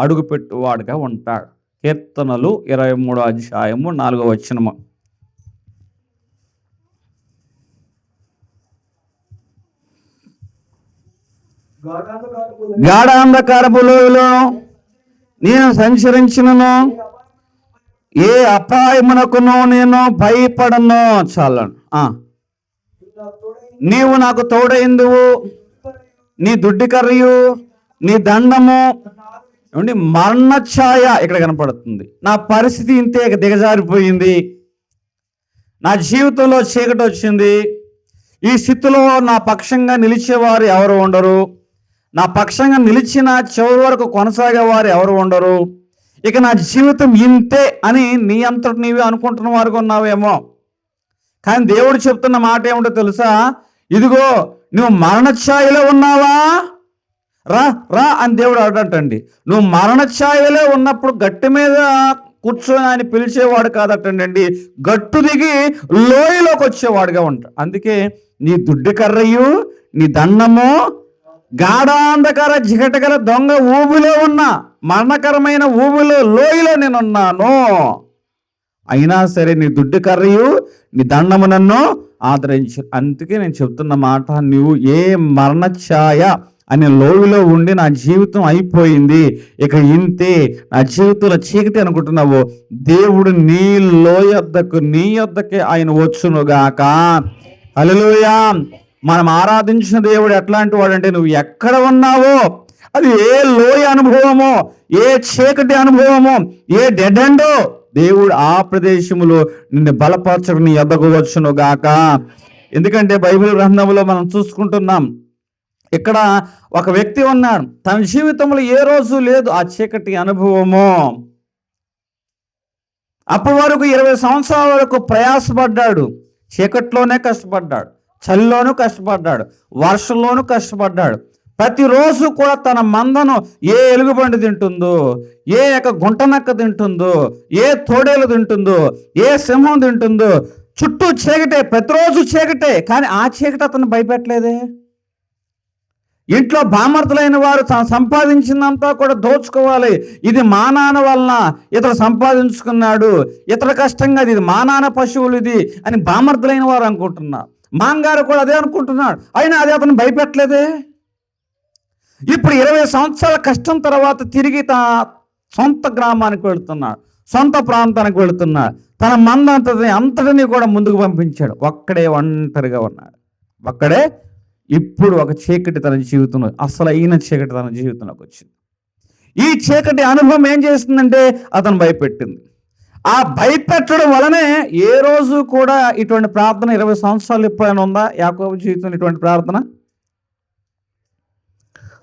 అడుగు పెట్టువాడుగా ఉంటాడు. కీర్తనలు 23వ అధ్యాయము 4వ వచనము. గాఢాంధకారపు లోయలో నేను సంచరించినను, ఏ అపాయమునకును నేను భయపడను. చాలను. నీవు నాకు తోడైందువు, నీ దుడ్డి కర్రియు నీ దండము. ఏమండి, మరణ ఛాయ ఇక్కడ కనపడుతుంది. నా పరిస్థితి ఇంతే దిగజారిపోయింది, నా జీవితంలో చీకటి వచ్చింది, ఈ స్థితిలో నా పక్షంగా నిలిచేవారు ఎవరు ఉండరు, నా పక్షంగా నిలిచిన చివరి వరకు కొనసాగేవారు ఎవరు ఉండరు, ఇక నా జీవితం ఇంతే అని నీ అంతటి నీవే అనుకుంటున్న వారు ఉన్నావేమో. కానీ దేవుడు చెప్తున్న మాట ఏమిటో తెలుసా? ఇదిగో నువ్వు మరణ ఛాయలో ఉన్నావా, రా రా అని దేవుడు అడగటండి. నువ్వు మరణ ఛాయలో ఉన్నప్పుడు గట్టి మీద కూర్చొని ఆయన పిలిచేవాడు కాదటండి, గట్టు దిగి లోయలోకి వచ్చేవాడుగా ఉంటాడు. అందుకే నీ దుడ్డు కర్రయు నీ దండము గాఢాంధకార జిగటగల దొంగ ఊబిలో ఉన్న మరణకరమైన ఊబిలో లోయలో నేనున్నాను, అయినా సరే నీ దుడ్డు కర్రయు నీ దండము నన్ను ఆదరించు. అందుకే నేను చెప్తున్న మాట, నువ్వు ఏ మరణ ఛాయ అనే లోయలో ఉండి నా జీవితం అయిపోయింది, ఇక ఇంతే, నా జీవితంలో చీకటి అనుకుంటున్నావు, దేవుడు నీ యొద్దకే ఆయన వచ్చునుగాక. హల్లెలూయా. మనం ఆరాధించిన దేవుడు ఎట్లాంటి వాడంటే, నువ్వు ఎక్కడ ఉన్నావో, అది ఏ లోయ అనుభవమో, ఏ చీకటి అనుభవమో, ఏ డెడ్ ఎండో, దేవుడు ఆ ప్రదేశంలో నిన్ను బలపరచడం నీ యొద్దకు వచ్చునుగాక. ఎందుకంటే బైబిల్ గ్రంథంలో మనం చూసుకుంటున్నాం, ఇక్కడ ఒక వ్యక్తి ఉన్నాడు, తన జీవితంలో ఏ రోజు లేదు ఆ చీకటి అనుభవము. అప్పటి వరకు 20 సంవత్సరాల వరకు ప్రయాసపడ్డాడు, చీకట్లోనే కష్టపడ్డాడు, చలిలోనూ కష్టపడ్డాడు, వర్షంలోనూ కష్టపడ్డాడు. ప్రతిరోజు కూడా తన మందను ఏ ఎలుగుబండి తింటుందో, ఏ గుంటనక్క తింటుందో, ఏ తోడేలు తింటుందో, ఏ సింహం తింటుందో, చుట్టూ చీకటే, ప్రతిరోజు చీకటే. కానీ ఆ చీకటి అతను భయపెట్టలేదే. ఇంట్లో బామర్దులైన వారు సంపాదించిందంతా కూడా దోచుకోవాలి, ఇది మా నాన్న వలన ఇతడు సంపాదించుకున్నాడు, ఇతడు కష్టంగా ఇది మా నాన్న పశువులు ఇది అని బామర్దులైన వారు అనుకుంటున్నారు. మాంగారు కూడా అదే అనుకుంటున్నాడు, అయినా అదే అతను భయపెట్టలేదే. ఇప్పుడు 20 సంవత్సరాల కష్టం తర్వాత తిరిగి తన సొంత గ్రామానికి వెళుతున్నాడు, సొంత ప్రాంతానికి వెళుతున్నాడు. తన అంతటిని కూడా ముందుకు పంపించాడు. ఒక్కడే ఒంటరిగా ఉన్నాడు. ఒక్కడే. ఇప్పుడు ఒక చీకటి తన జీవితంలో, అసలైన చీకటి తన జీవితంలోకి వచ్చింది. ఈ చీకటి అనుభవం ఏం చేస్తుందంటే అతను భయపెట్టింది. ఆ భయపెట్టడం వలనే ఏ రోజు కూడా ఇటువంటి ప్రార్థన 20 సంవత్సరాలు ఎప్పుడైనా ఉందా యాకోబు జీవితంలో ఇటువంటి ప్రార్థన?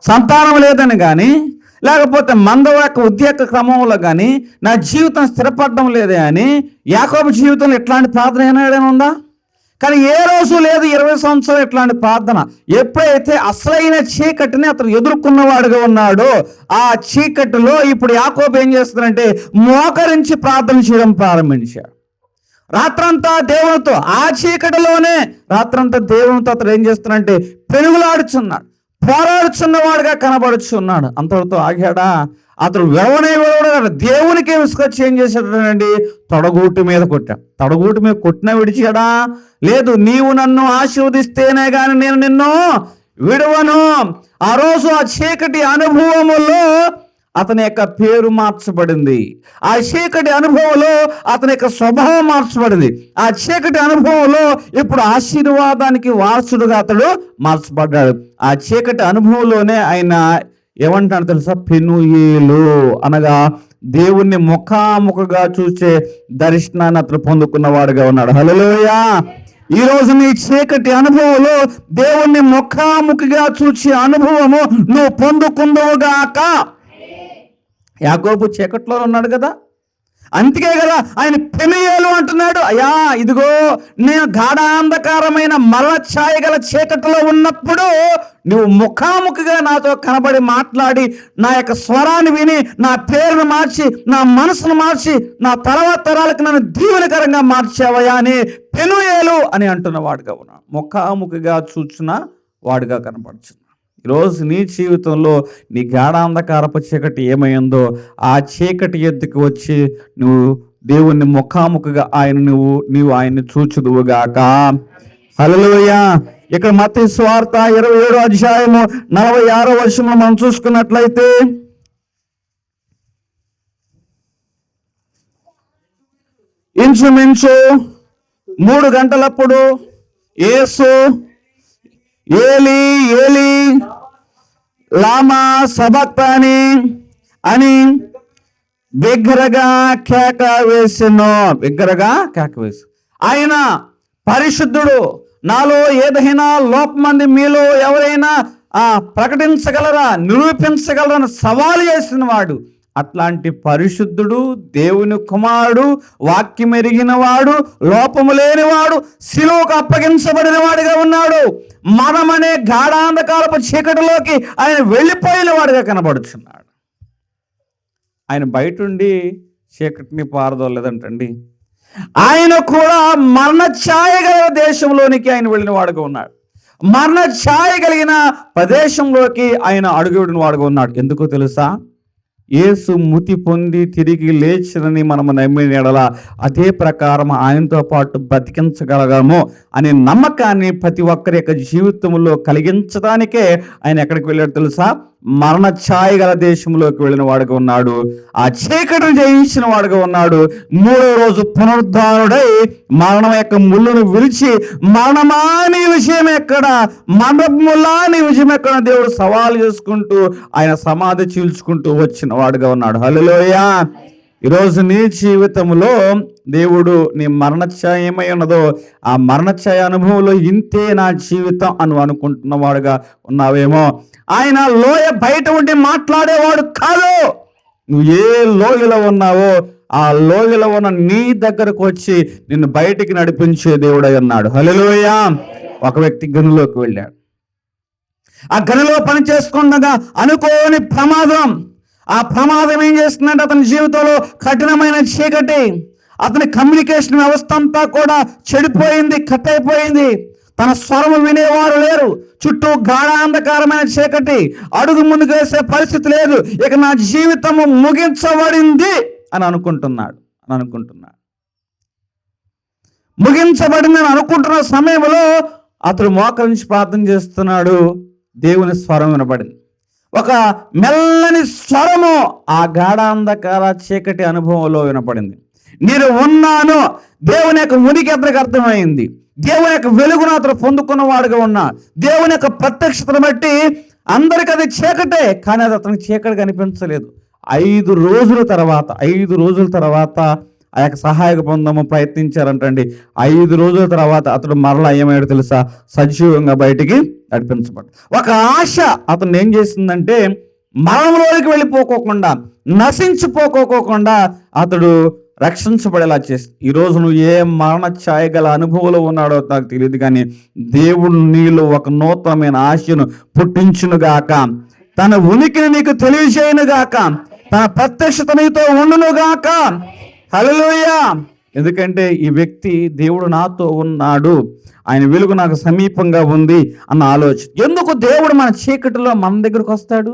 సంతానం లేదని కానీ, లేకపోతే మంద యొక్క ఉద్యోగ క్రమంలో కానీ నా జీవితం స్థిరపడడం లేదే అని యాకోబు జీవితంలో ఇట్లాంటి ప్రార్థన ఏమైనా ఉందా? కానీ ఏ రోజు లేదు 20 సంవత్సరాలు ఇట్లాంటి ప్రార్థన. ఎప్పుడైతే అసలైన చీకటిని అతను ఎదుర్కొన్నవాడుగా ఉన్నాడో, ఆ చీకటిలో ఇప్పుడు యాకోబు ఏం చేస్తున్నాడంటే మోకరించి ప్రార్థన చేయడం ప్రారంభించాడు. రాత్రంతా దేవునితో, ఆ చీకటిలోనే రాత్రంతా దేవునితో అతను ఏం చేస్తున్నాడంటే పెనుగులాడుచున్నాడు, పోరాడుచున్నవాడుగా కనబడుచున్నాడు. అంతటితో ఆగాడా? అతడు విడవడు. దేవునికి విసుకొచ్చి ఏం చేశాడండి, తొడగూటి మీద కొట్టాడు. తొడగూటి మీద కొట్టినా విడిచాడా? లేదు. నీవు నన్ను ఆశీర్వదిస్తేనే కానీ నేను నిన్ను విడవను. ఆ రోజు ఆ చీకటి అనుభవములో అతని యొక్క పేరు మార్చబడింది. ఆ చీకటి అనుభవంలో అతని యొక్క స్వభావం మార్చబడింది. ఆ చీకటి అనుభవంలో ఇప్పుడు ఆశీర్వాదానికి వారసుడుగా అతడు మార్చబడ్డాడు. ఆ చీకటి అనుభవంలోనే ఆయన ఏమంటాడు తెలుసా? పెనుయేలు అనగా దేవుణ్ణి ముఖాముఖగా చూసే దర్శనాన్ని అతను పొందుకున్నవాడుగా ఉన్నాడు. హల్లెలూయా. ఈ రోజు నీ చీకటి అనుభవంలో దేవుణ్ణి ముఖాముఖిగా చూసే అనుభవము నువ్వు పొందుకుందువుగాక. యాకోబు చీకట్లో ఉన్నాడు కదా, అందుకే కదా ఆయన పెనుయేలు అంటున్నాడు. అయ్యా ఇదిగో నేను గాఢాంధకారమైన మరణ ఛాయ గల చీకటిలో ఉన్నప్పుడు నువ్వు ముఖాముఖిగా నాతో కనబడి మాట్లాడి నా యొక్క స్వరాన్ని విని నా పేరును మార్చి నా మనసును మార్చి నా తర్వాత తరాలకు నన్ను దీవెనకరంగా మార్చావయ్యా అని పెనుయేలు అని అంటున్న వాడుగా ఉన్నా, ముఖాముఖిగా చూచిన వాడుగా కనబడుచున్నా. ఈరోజు నీ జీవితంలో నీ గాఢాంధకారపు చీకటి ఏమైందో ఆ చీకటి ఎద్దుకు వచ్చి నువ్వు దేవుణ్ణి ముఖాముఖిగా నీవు ఆయన్ని చూచుదువుగాక. హల్లెలూయా. ఇక్కడ మత్తయి సువార్త 27వ అధ్యాయము 46వ వచనంలో మనం చూసుకున్నట్లయితే, ఇంచుమించు 3 గంటలప్పుడు యేసు ఏలి ఏలి లామా సబక్తాని అని బిగ్గరగా కేక వేసెను. ఆయన పరిశుద్ధుడు, నాలో ఏదైనా లోపమంది మీలో ఎవరైనా ప్రకటించగలరా, నిరూపించగలరా సవాలు చేసిన వాడు. అట్లాంటి పరిశుద్ధుడు, దేవుని కుమారుడు, వాక్యం ఎరిగిన వాడు, లోపము లేనివాడు, శిలువకు అప్పగించబడిన వాడిగా ఉన్నాడు. మనమనే గాఢాంధకారపు చీకటిలోకి ఆయన వెళ్ళిపోయిన వాడిగా కనబడుచున్నాడు. ఆయన బయటుండి చీకటిని పారదోలేదంటండి. ఆయన కూడా మరణ ఛాయ గల దేశంలోనికి ఆయన వెళ్ళిన వాడుగా ఉన్నాడు. మరణ ఛాయ కలిగిన ప్రదేశంలోకి ఆయన అడుగుడిన వాడుగా ఉన్నాడు. ఎందుకో తెలుసా? యేసు మృతి పొంది తిరిగి లేచినని మనము నమ్మిన యెడల అదే ప్రకారం ఆయనతో పాటు బ్రతికించగలగము అనే నమ్మకాన్ని ప్రతి ఒక్కరి యొక్క జీవితంలో కలిగించడానికే ఆయన ఎక్కడికి వెళ్ళాడు తెలుసా? మరణ ఛాయ గల దేశంలోకి వెళ్ళిన వాడుగా ఉన్నాడు. ఆ చీకటిని జయించిన వాడుగా ఉన్నాడు. మూడో రోజు పునరుద్ధానుడై మరణం యొక్క ముళ్ళను విరిచి మరణమా నీ విషయం ఎక్కడ, మరణములా నీ విషయం ఎక్కడ దేవుడు సవాలు చేసుకుంటూ ఆయన సమాధి చీల్చుకుంటూ వచ్చిన వాడుగా ఉన్నాడు. హల్లెలూయా. ఈరోజు నీ జీవితంలో దేవుడు నీ మరణఛాయ ఏమై ఉన్నదో ఆ మరణఛాయ అనుభవంలో ఇంతే నా జీవితం అని అనుకుంటున్న వాడుగా ఉన్నావేమో. ఆయన లోయ బయట ఉండి మాట్లాడేవాడు కాదు. నువ్వు ఏ లోయలో ఉన్నావో ఆ లోయలో ఉన్న నీ దగ్గరకు వచ్చి నిన్ను బయటికి నడిపించే దేవుడై ఉన్నాడు. హల్లెలూయా. ఒక వ్యక్తి గనిలోకి వెళ్ళాడు. ఆ గనిలో పని చేసుకుండగా అనుకోని ప్రమాదం. ఆ ప్రమాదం ఏం చేస్తుందంటే అతని జీవితంలో కఠినమైన చీకటి, అతని కమ్యూనికేషన్ వ్యవస్థ అంతా కూడా చెడిపోయింది, కట్ అయిపోయింది. తన స్వరము వినేవారు లేరు. చుట్టూ గాఢాంధకారమైన చీకటి, అడుగు ముందుకు వేసే పరిస్థితి లేదు. ఇక నా జీవితము ముగించబడింది అని అనుకుంటున్నాడు. ముగించబడింది అని అనుకుంటున్న సమయంలో అతడు మోకరించి ప్రార్థన చేస్తున్నాడు. దేవుని స్వరం వినబడింది. ఒక మెల్లని స్వరము ఆ గాఢాంధకార చీకటి అనుభవంలో వినపడింది. నేను ఉన్నాను. దేవుని యొక్క ఉనికి అతనికి అర్థమైంది. దేవుని యొక్క వెలుగును అతను పొందుకున్న వాడుగా ఉన్నా. దేవుని యొక్క ప్రత్యక్షతను బట్టి అందరికి అది చీకటే, కానీ అది అతనికి చీకటి కనిపించలేదు. 5 రోజుల తర్వాత ఆ యొక్క సహాయక పొందము ప్రయత్నించారంటండి. 5 రోజుల తర్వాత అతడు మరలా ఏమయ్యాడు తెలుసా? సజీవంగా బయటికి నడిపించబడ్డాడు. ఒక ఆశ అతను ఏం చేసిందంటే మరణంలోకి వెళ్ళిపోకోకుండా, నశించిపోకోకుండా అతడు రక్షించబడేలా చేసి, ఈరోజు నువ్వు ఏ మరణ ఛాయ గల అనుభవంలో ఉన్నాడో నాకు తెలియదు, కానీ దేవుడు నీలో ఒక నూతనమైన ఆశను పుట్టించునుగాక, తన ఉనికిని నీకు తెలియజేయునుగాక, తన ప్రత్యక్షత నీతో ఉండునుగాక. హల్లెలూయా. ఎందుకంటే ఈ వ్యక్తి దేవుడు నాతో ఉన్నాడు, ఆయన వెలుగు నాకు సమీపంగా ఉంది అన్న ఆలోచన. ఎందుకు దేవుడు మన చీకటిలో మన దగ్గరకు వస్తాడు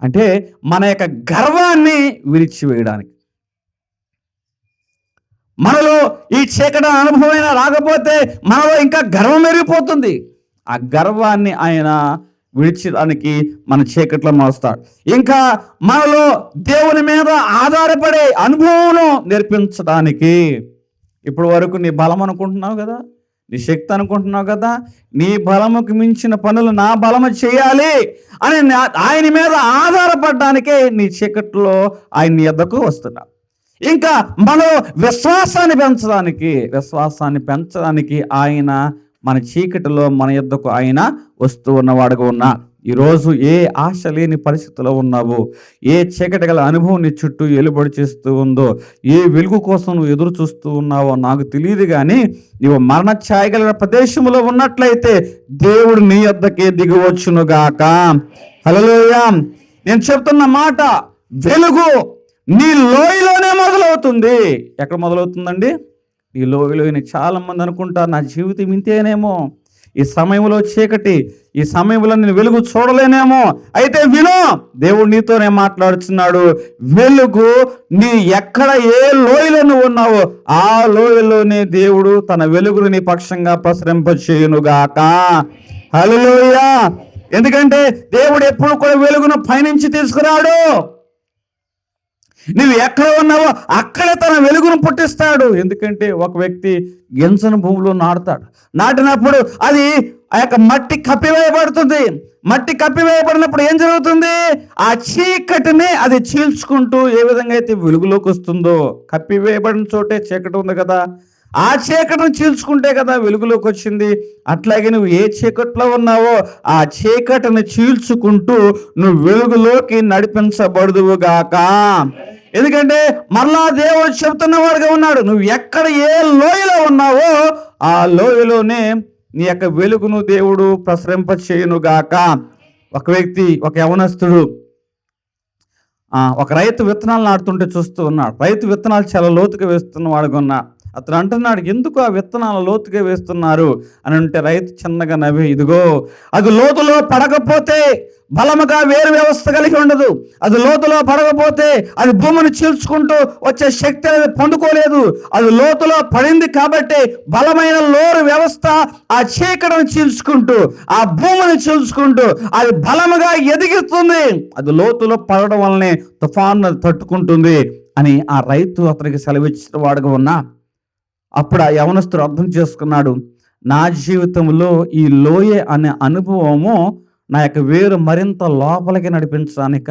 అంటే మన యొక్క గర్వాన్ని విరిచివేయడానికి. మనలో ఈ చీకటి అనుభవమైన రాకపోతే మనలో ఇంకా గర్వం మెరిగిపోతుంది. ఆ గర్వాన్ని ఆయన విడిచడానికి మన చీకట్లో మోస్తాడు. ఇంకా మనలో దేవుని మీద ఆధారపడే అనుభవం నేర్పించడానికి. ఇప్పటి వరకు నీ బలం అనుకుంటున్నావు కదా, నీ శక్తి అనుకుంటున్నావు కదా, నీ బలముకు మించిన పనులు నా బలము చేయాలి అని ఆయన మీద ఆధారపడడానికే నీ చీకట్లో ఆయన నీ యొద్దకు వస్తున్నాడు. ఇంకా మనలో విశ్వాసాన్ని పెంచడానికి ఆయన మన చీకటిలో మన యొద్దకు ఆయన వస్తూ ఉన్నవాడుగా ఉన్నా. ఈరోజు ఏ ఆశ లేని పరిస్థితిలో ఉన్నావో, ఏ చీకటి గల అనుభవం నీ చుట్టూ ఎలుబడి చేస్తూ ఉందో, ఏ వెలుగు కోసం నువ్వు ఎదురు చూస్తూ ఉన్నావో నాకు తెలియదు, కానీ నువ్వు మరణ ఛాయ గల ప్రదేశంలో ఉన్నట్లయితే దేవుడు నీ యొద్దకే దిగివచ్చునుగాక. హల్లెలూయా. నేను చెప్తున్న మాట, వెలుగు నీ లోయలోనే మొదలవుతుంది. ఎక్కడ మొదలవుతుందండి? ఈ లోయలోని చాలా మంది అనుకుంటారు నా జీవితం ఇంతేనేమో, ఈ సమయంలో చీకటి, ఈ సమయంలో నేను వెలుగు చూడలేనేమో. అయితే విను, దేవుడు నీతోనే మాట్లాడుతున్నాడు. వెలుగు నీ ఎక్కడ ఏ లోయలో నువ్వు ఉన్నావో ఆ లోయలోనే దేవుడు తన వెలుగును నీ పక్షంగా ప్రసరింపచేయునుగాక. హల్లెలూయా. ఎందుకంటే దేవుడు ఎప్పుడు కూడా వెలుగును పైనుంచి తీసుకురాడు. నువ్వు ఎక్కడ ఉన్నావో అక్కడే తన వెలుగును పుట్టిస్తాడు. ఎందుకంటే ఒక వ్యక్తి గింజను భూమిలో నాటినప్పుడు అది ఆ యొక్క మట్టి కప్పివేయబడుతుంది. మట్టి కప్పివేయబడినప్పుడు ఏం జరుగుతుంది? ఆ చీకటిని అది చీల్చుకుంటూ ఏ విధంగా అయితే వెలుగులోకి వస్తుందో, కప్పివేయబడిన చోటే చీకటి ఉంది కదా, ఆ చీకటిని చీల్చుకుంటే కదా వెలుగులోకి వచ్చింది. అట్లాగే నువ్వు ఏ చీకట్లో ఉన్నావో ఆ చీకటిని చీల్చుకుంటూ నువ్వు వెలుగులోకి నడిపించబడుదువుగాక. ఎందుకంటే మరలా దేవుడు చెబుతున్నవాడుగా ఉన్నాడు, నువ్వు ఎక్కడ ఏ లోయలో ఉన్నావో ఆ లోయలోనే నీ యొక్క వెలుగును దేవుడు ప్రసరింపచేయునుగాక. ఒక వ్యక్తి, ఒక యవనస్తుడు ఒక రైతు విత్తనాలు నాటుతుంటే చూస్తూ ఉన్నాడు. రైతు విత్తనాలు చాలా లోతుగా వేస్తున్న వాడుగా ఉన్నా. అతను అంటున్నాడు, ఎందుకు ఆ విత్తనాలు లోతుగా వేస్తున్నారు అని అంటే, రైతు చిన్నగా నవ్వి, ఇదిగో అది లోతులో పడకపోతే బలముగా వేరు వ్యవస్థ కలిగి ఉండదు. అది లోతులో పడకపోతే అది భూమిని చీల్చుకుంటూ వచ్చే శక్తి అనేది పొందుకోలేదు. అది లోతులో పడింది కాబట్టి బలమైన లోరు వ్యవస్థ ఆ చీకటిని చీల్చుకుంటూ, ఆ భూమిని చీల్చుకుంటూ అది బలముగా ఎదుగుతుంది. అది లోతులో పడడం వల్లనే తుఫాను తట్టుకుంటుంది అని ఆ రైతు అతనికి సెలవిచ్చిన వాడుగా ఉన్నా. అప్పుడు ఆ యవనస్తుడు అర్థం చేసుకున్నాడు, నా జీవితంలో ఈ లోయ అనే అనుభవము నా యొక్క వేరు మరింత లోపలికి నడిపించడానిక,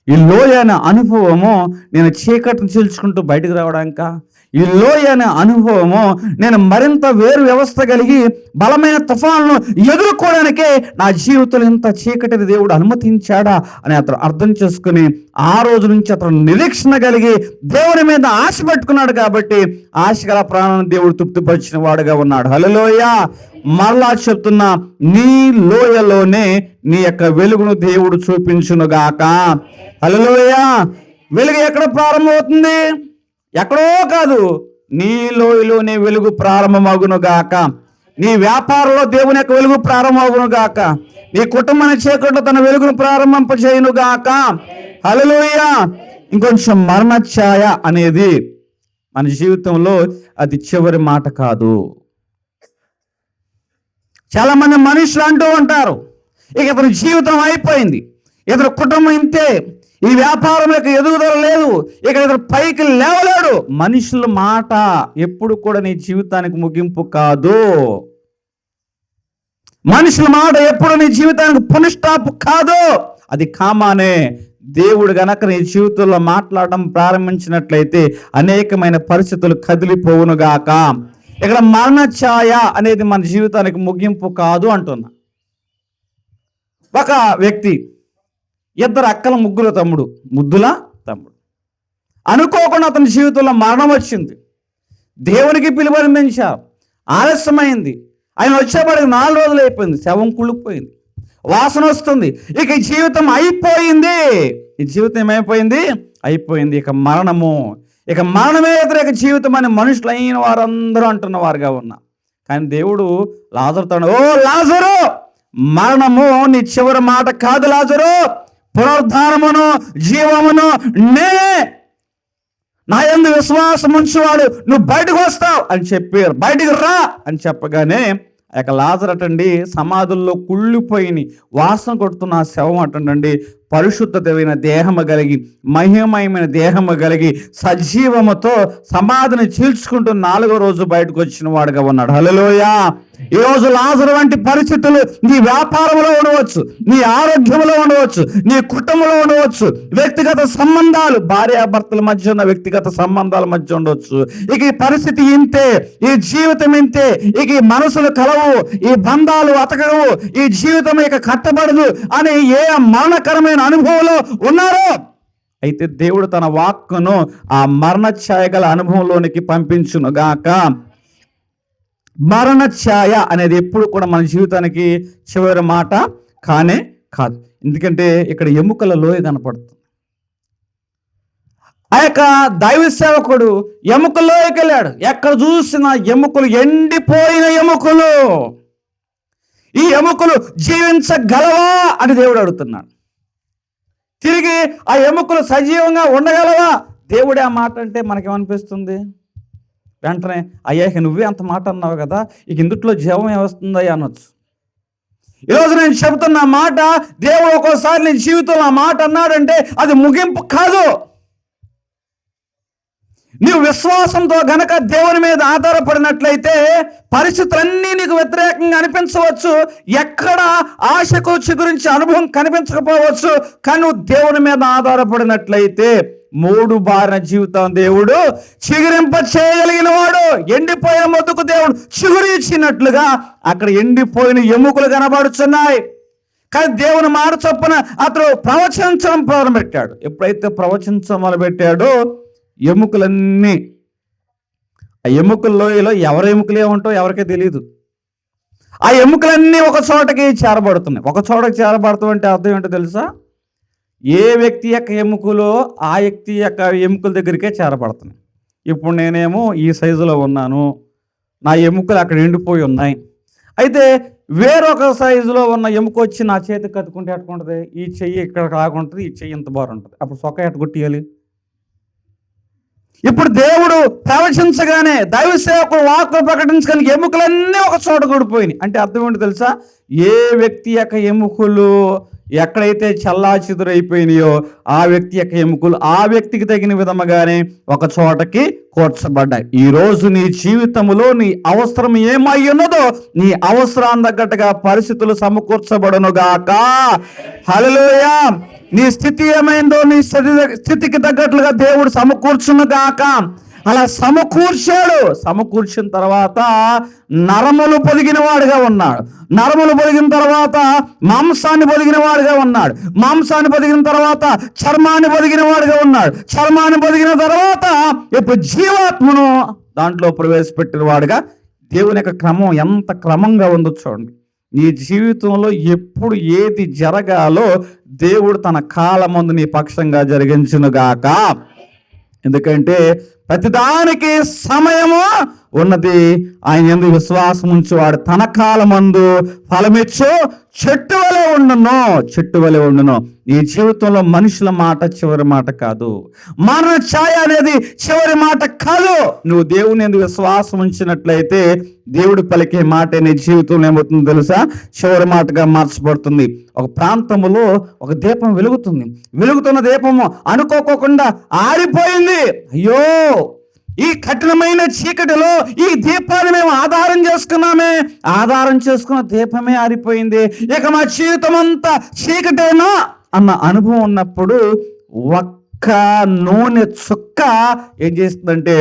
ఈ లోయ అనే అనుభవము నేను చీకటిని చీల్చుకుంటూ బయటకు రావడానిక, ఈ లోయ అనే అనుభవము నేను మరింత వేరు వ్యవస్థ కలిగి బలమైన తుఫాన్లను ఎదుర్కోవడానికే నా జీవితంలో ఇంత చీకటిని దేవుడు అనుమతించాడా అని అతను అర్థం చేసుకుని ఆ రోజు నుంచి అతను నిరీక్షణ కలిగి దేవుని మీద ఆశ పెట్టుకున్నాడు. కాబట్టి ఆశ గల ప్రాణాన్ని దేవుడు తృప్తిపరిచిన వాడుగా ఉన్నాడు. హల్లెలూయా. మరలా చెప్తున్నా, నీ లోయలోనే నీ యొక్క వెలుగును దేవుడు చూపించునుగాక. హల్లెలూయా. వెలుగు ఎక్కడ ప్రారంభమవుతుంది? ఎక్కడో కాదు, నీ లోయలోనే వెలుగు ప్రారంభమగును గాక. నీ వ్యాపారంలో దేవుని యొక్క వెలుగు ప్రారంభమగును గాక. నీ కుటుంబాన్ని చీకట్లో తన వెలుగును ప్రారంభింపజేయును గాక. హల్లెలూయా. ఇంకొంచెం మరణ ఛాయ అనేది మన జీవితంలో అది చివరి మాట కాదు. చాలా మంది మనుషులు అంటూ ఉంటారు, ఇక ఇతని జీవితం అయిపోయింది, ఇతని కుటుంబం ఇంతే, ఈ వ్యాపారం యొక్క ఎదుగుదల లేదు, ఇక ఇతను పైకి లేవలేడు. మనుషుల మాట ఎప్పుడు కూడా నీ జీవితానికి ముగింపు కాదు. మనుషుల మాట ఎప్పుడు నీ జీవితానికి పునఃస్టాప్ కాదు. అది కామానే. దేవుడు గనక నీ జీవితంలో మాట్లాడడం ప్రారంభించినట్లయితే అనేకమైన పరిస్థితులు కదిలిపోవునుగాక. ఇక్కడ మరణ ఛాయ అనేది మన జీవితానికి ముగింపు కాదు అంటున్నా. ఒక వ్యక్తి, ఇద్దరు అక్కల ముగ్గుల తమ్ముడు, ముద్దుల తమ్ముడు, అనుకోకుండా అతని జీవితంలో మరణం వచ్చింది. దేవునికి పిలువనిపించారు, ఆలస్యమైంది. ఆయన వచ్చేపడికి 4 రోజులు అయిపోయింది, శవం కుళ్ళిపోయింది, వాసన వస్తుంది. ఇక ఈ జీవితం అయిపోయింది. ఈ జీవితం ఏమైపోయింది? అయిపోయింది. ఇక మరణము, ఇక మరణమే వ్యతిరేక జీవితం అని మనుషులు అయిన వారందరూ అంటున్న వారుగా ఉన్నా. కానీ దేవుడు లాజరుతో, ఓ లాజరు, మరణము నీ చివరి మాట కాదు లాజరు, పునరుద్ధానమును జీవమును నేనే, నా యందు విశ్వాసం ఉంచువాడు నువ్వు బయటకు వస్తావు అని చెప్పారు. బయటికి రా అని చెప్పగానే ఆ యొక్క లాజరు అటండి సమాధుల్లో కుళ్ళిపోయి వాసన కొడుతున్న ఆ శవం అటండి పరిశుద్ధమైన దేహము కలిగి, మహిమయమైన దేహము కలిగి, సజీవముతో సమాధిని చీల్చుకుంటూ 4వ రోజు బయటకు వచ్చిన వాడుగా ఉన్నాడు. హల్లెలూయా. ఈరోజు లాజరు వంటి పరిస్థితులు నీ వ్యాపారంలో ఉండవచ్చు, నీ ఆరోగ్యంలో ఉండవచ్చు, నీ కుటుంబంలో ఉండవచ్చు, వ్యక్తిగత సంబంధాలు, భార్యాభర్తల మధ్య ఉన్న వ్యక్తిగత సంబంధాల మధ్య ఉండవచ్చు. ఇక ఈ పరిస్థితి ఇంతే, ఈ జీవితం ఇంతే, ఇక ఈ మనసులు కలవు, ఈ బంధాలు అతకవు, ఈ జీవితం ఇక కట్టబడదు అని ఏ మరణకరమైన అనుభవంలో ఉన్నారో, అయితే దేవుడు తన వాక్కును ఆ మరణ ఛాయ గల అనుభవంలోనికి పంపించునుగాక. మరణ ఛాయ అనేది ఎప్పుడు కూడా మన జీవితానికి చివరి మాట కానే కాదు. ఎందుకంటే ఇక్కడ ఎముకల లోయ కనపడుతుంది. ఆ యొక్క దైవ సేవకుడు ఎముకల్లోకి వెళ్ళాడు. ఎక్కడ చూసినా ఎముకలు, ఎండిపోయిన ఎముకలు. ఈ ఎముకలు జీవించగలవా అని దేవుడు అడుగుతున్నాడు. తిరిగి ఆ ఎముకలు సజీవంగా ఉండగలవా? దేవుడే ఆ మాట అంటే మనకేమనిపిస్తుంది? వెంటనే, అయ్యా నువ్వే అంత మాట అన్నావు కదా, ఇక ఇందుట్లో జీవం ఏమొస్తుందయ్యా అనొచ్చు. ఈరోజు నేను చెబుతున్న మాట, దేవుడు ఒక్కోసారి నీ జీవితంలో ఆ మాట అన్నాడంటే అది ముగింపు కాదు. నీవు విశ్వాసంతో గనక దేవుని మీద ఆధారపడినట్లయితే పరిస్థితులన్నీ నీకు వ్యతిరేకంగా అనిపించవచ్చు, ఎక్కడ ఆశకు గురించి అనుభవం కనిపించకపోవచ్చు. కానీ నువ్వు దేవుని మీద ఆధారపడినట్లయితే 3 బారిన జీవితం దేవుడు చిగురింప చేయగలిగిన వాడు. ఎండిపోయిన మొదకు దేవుడు చిగురు ఇచ్చినట్లుగా అక్కడ ఎండిపోయిన ఎముకలు కనబడుతున్నాయి. కానీ దేవుని మాట చొప్పున అతడు ప్రవచించడం ప్రారంభపెట్టాడు. ఎప్పుడైతే ప్రవచించడం మొదలుపెట్టాడో ఎముకలన్నీ, ఆ ఎముకల లోయలో ఎవరి ఎముకలే ఉంటాయో ఎవరికీ తెలియదు. ఆ ఎముకలన్నీ ఒక చోటకి చేరబడుతున్నాయి. ఒక చోటకి చేరబడతాం అంటే అర్థం ఏంటో తెలుసా? ఏ వ్యక్తి యొక్క ఎముకలో ఆ వ్యక్తి యొక్క ఎముకల దగ్గరికే చేరబడుతున్నాయి. ఇప్పుడు నేనేమో ఈ సైజులో ఉన్నాను, నా ఎముకలు అక్కడ ఎండిపోయి ఉన్నాయి. అయితే వేరొక సైజులో ఉన్న ఎముక వచ్చి నా చేతికి కత్తుకుంటే ఎట్టుకుంటుంది, ఈ చెయ్యి ఇక్కడ కాకుంటుంది, ఈ చెయ్యి ఇంత బారు ఉంటుంది. అప్పుడు సొక్క ఎట్టు కొట్టియాలి? ఇప్పుడు దేవుడు ప్రవచించగానే దైవ సేవకుడు వాక్కులు ప్రకటించగానే ఎముకలన్నీ ఒక చోట కూడిపోయినాయి. అంటే అర్థం ఏంటి తెలుసా? ఏ వ్యక్తి యొక్క ఎముకలు ఎక్కడైతే చల్లాచెదురైపోయినాయో ఆ వ్యక్తి యొక్క ఎముకలు ఆ వ్యక్తికి తగిన విధముగానే ఒక చోటకి కూర్చబడ్డాయి. ఈరోజు నీ జీవితంలో నీ అవసరం ఏమై ఉన్నదో నీ అవసరాన్ని తగ్గట్టుగా పరిస్థితులు సమకూర్చబడునుగాక. హల్లెలూయా. నీ స్థితి ఏమైందో నీ స్థితికి తగ్గట్లుగా దేవుడు సమకూర్చునుగాక. అలా సమకూర్చిన తర్వాత నరములు పొదిగిన వాడుగా ఉన్నాడు. నరములు పొదిగిన తర్వాత మాంసాన్ని పొదిగిన వాడుగా ఉన్నాడు. మాంసాన్ని పొదిగిన తర్వాత చర్మాన్ని పొదిగిన వాడుగా ఉన్నాడు. చర్మాన్ని పొదిగిన తర్వాత ఇప్పుడు జీవాత్మను దాంట్లో ప్రవేశపెట్టిన వాడుగా దేవుని యొక్క క్రమం ఎంత క్రమంగా ఉందో చూడండి. నీ జీవితంలో ఎప్పుడు ఏది జరగాలో దేవుడు తన కాలమందు నీ పక్షంగా జరిగించునుగాక. ఎందుకంటే ప్రతిదానికి సమయము ఉన్నది. ఆయన యందు విశ్వాసం ఉంచేవాడు తన కాలమందు ఫలమిచ్చు చెట్టు వలె ఉండును. ఈ జీవితంలో మనుషుల మాట చివరి మాట కాదు. మరణ ఛాయ అనేది చివరి మాట కాదు. నువ్వు దేవుని యందు విశ్వాసం ఉంచినట్లయితే దేవుడు పలికే మాట నీ జీవితంలో ఏమవుతుందో తెలుసా? చివరి మాటగా మార్చబడుతుంది. ఒక ప్రాంతంలో ఒక దీపం వెలుగుతుంది. వెలుగుతున్న దీపము అనుకోకుండా ఆరిపోయింది. అయ్యో, ఈ కఠినమైన చీకటిలో ఈ దీపాన్ని మేము ఆధారం చేసుకున్న దీపమే ఆరిపోయింది, ఇక మా జీవితం అంతా చీకటేనా అన్న అనుభవం ఉన్నప్పుడు ఒక్క నూనె చుక్క ఏం చేస్తుందంటే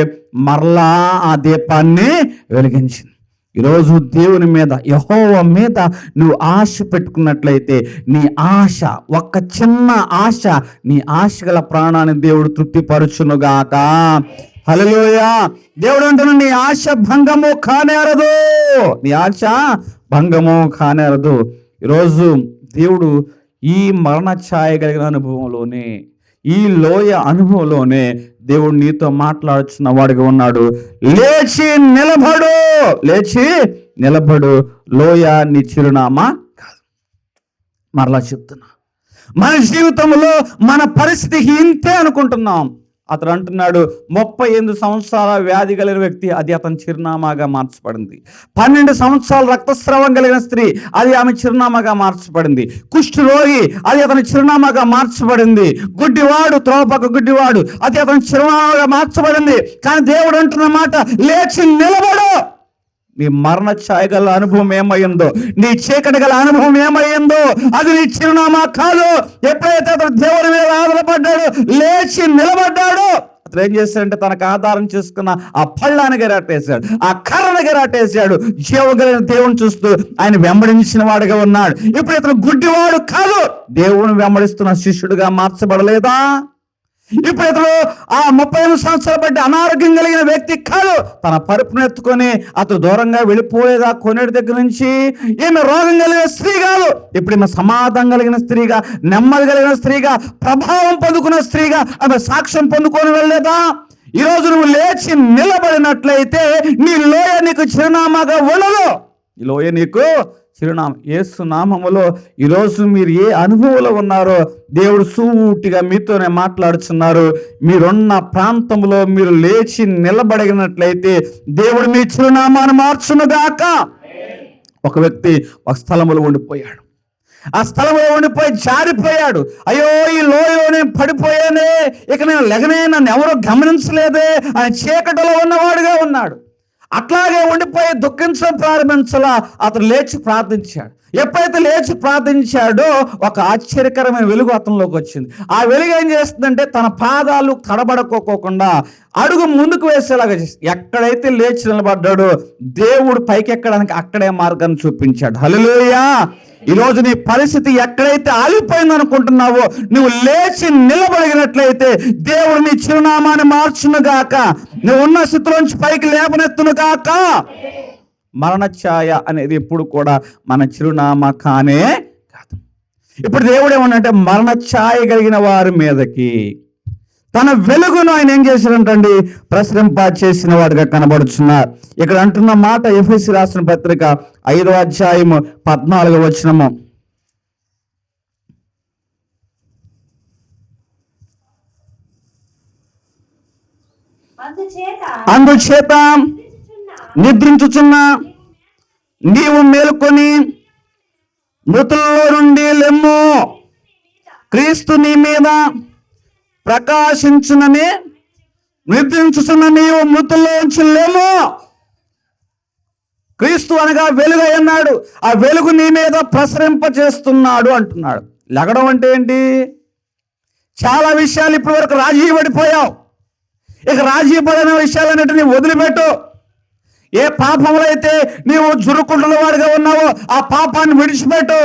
మరలా ఆ దీపాన్ని వెలిగించింది. ఈరోజు దేవుని మీద, యెహోవా మీద నువ్వు ఆశ పెట్టుకున్నట్లయితే నీ ఆశ, ఒక్క చిన్న ఆశ, నీ ఆశ గల ప్రాణాన్ని దేవుడు తృప్తిపరచునుగాక. హల్లెలూయా. దేవుడు అంటున్నాడు, నీ ఆశ భంగము కానేరదు. నీ ఆశ భంగము కానేరదు. ఈరోజు దేవుడు ఈ మరణ ఛాయ కలిగిన అనుభవంలోనే, ఈ లోయ అనుభవంలోనే దేవుడు నీతో మాట్లాడుచున్న వాడిగా ఉన్నాడు. లేచి నిలబడు. లోయ నీ చిరునామా కాదు. మరలా చెప్తున్నా, మన జీవితంలో మన పరిస్థితి ఇంతే అనుకుంటున్నాం. అతడు అంటున్నాడు 38 సంవత్సరాల వ్యాధి కలిగిన వ్యక్తి, అది అతని చిరునామాగా మార్చబడింది. 12 సంవత్సరాల రక్తస్రావం కలిగిన స్త్రీ, అది ఆమె చిరునామాగా మార్చబడింది. కుష్ఠు రోగి, అది అతని చిరునామాగా మార్చబడింది. గుడ్డివాడు, త్రోపక గుడ్డివాడు, అది అతని చిరునామాగా మార్చబడింది. కానీ దేవుడు అంటున్న మాట, లేచి నిలబడు. నీ మరణ ఛాయ గల అనుభవం ఏమయ్యిందో, నీ చీకటి గల అనుభవం ఏమయ్యిందో అది నీ చిరునామా కాదు. ఎప్పుడైతే అతను దేవుని మీద ఆధారపడ్డాడు, లేచి నిలబడ్డాడు, అతను ఏం చేశాడంటే తనకు ఆధారం చేసుకున్న ఆ పళ్ళాన్ని గరాటేశాడు, ఆ కర్రను గరాటేశాడు. జీవగలిగిన దేవుని చూస్తూ ఆయన వెంబడించిన వాడుగా ఉన్నాడు. ఇప్పుడు ఇతను గుడ్డివాడు కాదు, దేవుని వెంబడిస్తున్న శిష్యుడిగా మార్చబడలేదా? ఇప్పుడు ఇతను ఆ 35 సంవత్సరాలు బట్టి అనారోగ్యం కలిగిన వ్యక్తి కాదు, తన పరుపును ఎత్తుకొని అతను దూరంగా వెళ్ళిపోయేదా కొనేటి దగ్గర నుంచి. ఈమె రోగం కలిగిన స్త్రీ కాదు, ఇప్పుడు ఈమె సమాధానం కలిగిన స్త్రీగా, నెమ్మది కలిగిన స్త్రీగా, ప్రభావం పొందుకున్న స్త్రీగా ఆమె సాక్ష్యం పొందుకొని వెళ్ళలేదా? ఈరోజు నువ్వు లేచి నిలబడినట్లయితే నీ లోయ నీకు చిరునామాగా ఉండదు. ఈ లోయ నీకు చిరునామా. యేసు నామములో ఈరోజు మీరు ఏ అనుభవంలో ఉన్నారో దేవుడు సూటిగా మీతోనే మాట్లాడుతున్నారు. మీరున్న ప్రాంతంలో మీరు లేచి నిలబడినట్లయితే దేవుడు మీ చిరునామాను మార్చునుగాక. ఒక వ్యక్తి ఒక స్థలములో ఉండిపోయాడు. ఆ స్థలంలో ఉండిపోయి జారిపోయాడు. అయ్యో, ఈ లోయలో నేను పడిపోయానే, ఇక నేను లెగనే, నన్ను ఎవరో గమనించలేదే అని చీకటిలో ఉన్నవాడుగా ఉన్నాడు. అట్లాగే ఉండిపోయి దుఃఖించడం ప్రారంభించలా. అతను లేచి ప్రార్థించాడు. ఎప్పుడైతే లేచి ప్రార్థించాడో ఒక ఆశ్చర్యకరమైన వెలుగు అతనిలోకి వచ్చింది. ఆ వెలుగు ఏం చేస్తుందంటే తన పాదాలు తడబడుకోకుండా అడుగు ముందుకు వేసేలాగా చేస్తుంది. ఎక్కడైతే లేచి నిలబడ్డాడో దేవుడు పైకి ఎక్కడానికి అక్కడే మార్గాన్ని చూపించాడు. హల్లెలూయా. ఈరోజు నీ పరిస్థితి ఎక్కడైతే ఆగిపోయింది అనుకుంటున్నావో నువ్వు లేచి నిలబడినట్లయితే దేవుడు నీ చిరునామాని మార్చునుగాక. నువ్వు ఉన్న స్థితిలోంచి పైకి లేపనెత్తునుగాక. మరణ ఛాయ అనేది ఎప్పుడు కూడా మన చిరునామా కానే కాదు. ఇప్పుడు దేవుడు ఏమన్నంటే మరణ ఛాయ కలిగిన వారి మీదకి తన వెలుగును ఆయన ఏం చేశారంటండి, ప్రసరింప చేసిన వాడిగా కనబడుచున్నారు. ఇక్కడ అంటున్న మాట ఎఫెసీ రాసిన పత్రిక 5వ అధ్యాయము 14వ వచనము. అందుచేత నిద్రించుచున్న నీవు మేలుకొని మృతుల్లో నుండి లెమ్ము, క్రీస్తు నీ మీద ప్రకాశించునని, నిద్రించుచున్న నీవు మృతుల్లోంచి లేము. క్రీస్తు అనగా వెలుగు అన్నాడు. ఆ వెలుగు నీ మీద ప్రసరింప చేస్తున్నాడు అంటున్నాడు. లెగడం అంటే ఏంటి? చాలా విషయాలు ఇప్పటి వరకు రాజీ పడిపోయావు. ఇక రాజీ పడిన విషయాలన్నిటి నీవు వదిలిపెట్టు. ఏ పాపంలో అయితే నీవు జురుకుంటున్న వాడిగా ఉన్నావో ఆ పాపాన్ని విడిచిపెట్టు.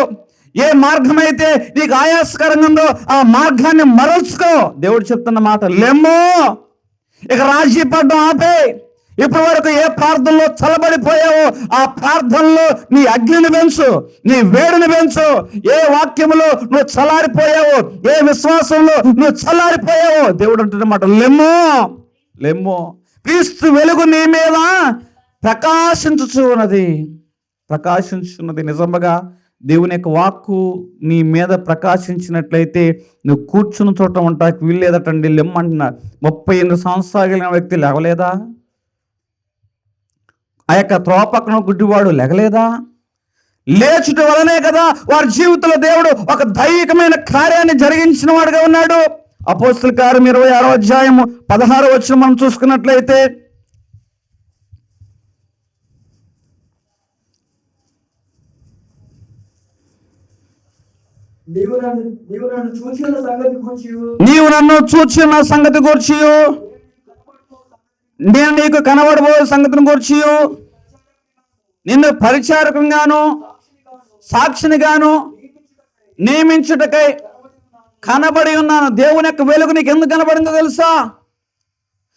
ఏ మార్గం అయితే నీకు ఆయాసకరంగా ఉందో ఆ మార్గాన్ని మరల్చుకో. దేవుడు చెప్తున్న మాట, లెమ్ము, ఇక రాజీ పడ్డం ఆపే. ఇప్పటి వరకు ఏ ప్రార్థనలో చల్లబడిపోయావో ఆ ప్రార్థనలో నీ అగ్నిని పెంచు, నీ వేడిని పెంచు. ఏ వాక్యములో నువ్వు చల్లారిపోయావో, ఏ విశ్వాసంలో నువ్వు చల్లారిపోయావో దేవుడు అంటున్నమాట, లెమ్ము, లెమ్ము, క్రీస్తు వెలుగు నీ మీద ప్రకాశించుచున్నది. నిజంగా దేవుని యొక్క వాక్కు నీ మీద ప్రకాశించినట్లయితే నువ్వు కూర్చున్న చోట ఉంటాకి వీల్లేదటండి. లెమ్మంటున్నాడు. 38 సంవత్సరాలు కలిగిన వ్యక్తి లేవలేదా? ఆ యొక్క త్రోపక్కన గుడ్డివాడు లేగలేదా? లేచుట వలనే కదా వారి జీవితంలో దేవుడు ఒక దైవికమైన కార్యాన్ని జరిగించిన వాడుగా ఉన్నాడు. అపోస్తలుల కార్యం 26వ అధ్యాయము 16వ వచనం మనం చూసుకున్నట్లయితే, నీవు నన్ను చూచిన సంగతి గూర్చి, నేను నీకు కనబడబో సంగతిని గూర్చి, నిన్ను పరిచారకంగాను సాక్షినిగాను నియమించుటకై కనబడి ఉన్నాను. దేవుని యొక్క వెలుగు నీకు ఎందుకు కనబడిందో తెలుసా?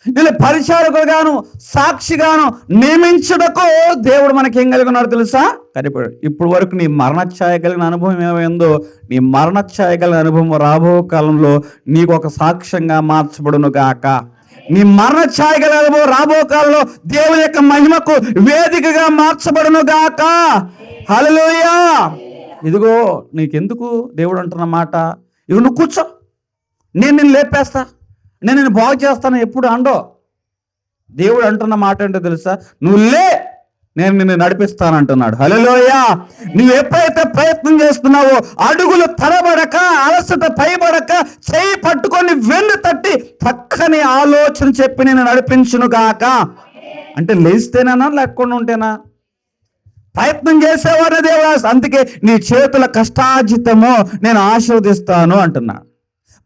నేను పరిచారకుడుగాను సాక్షిగాను నియమించుటకు దేవుడు మనకి ఏం కలిగి ఉన్నాడు తెలుసా? కనిపడు. ఇప్పుడు వరకు నీ మరణఛాయ కలిగిన అనుభవం ఏమైందో, నీ మరణఛాయ కలిగిన అనుభవం రాబో కాలంలో నీకు ఒక సాక్ష్యంగా మార్చబడును గాక. నీ మరణఛాయ కలిగిన అనుభవం రాబో కాలంలో దేవుని యొక్క మహిమకు వేదికగా మార్చబడును గాక. హల్లెలూయా. ఇదిగో నీకెందుకు దేవుడు అంటున్న మాట, ఇవి నువ్వు కూర్చో, నేను నిన్ను లేపేస్తా, నేను నిన్ను బాగు చేస్తాను ఎప్పుడు అండో. దేవుడు అంటున్న మాట ఏంటో తెలుసా? నువ్వు లే, నేను నిన్ను నడిపిస్తాను అంటున్నాడు. హల్లెలూయా. నువ్వు ఎప్పుడైతే ప్రయత్నం చేస్తున్నావో అడుగులు తడబడక, అలసట పైబడక, చేయి పట్టుకొని వెన్ను తట్టి చక్కని ఆలోచన చెప్పి నేను నడిపించును గాక. అంటే లేస్తేనా లేకుండా ఉంటేనా? ప్రయత్నం చేసేవారే దేవుడు. అందుకే నీ చేతుల కష్టార్జితము నేను ఆశీర్వదిస్తాను అంటున్నా.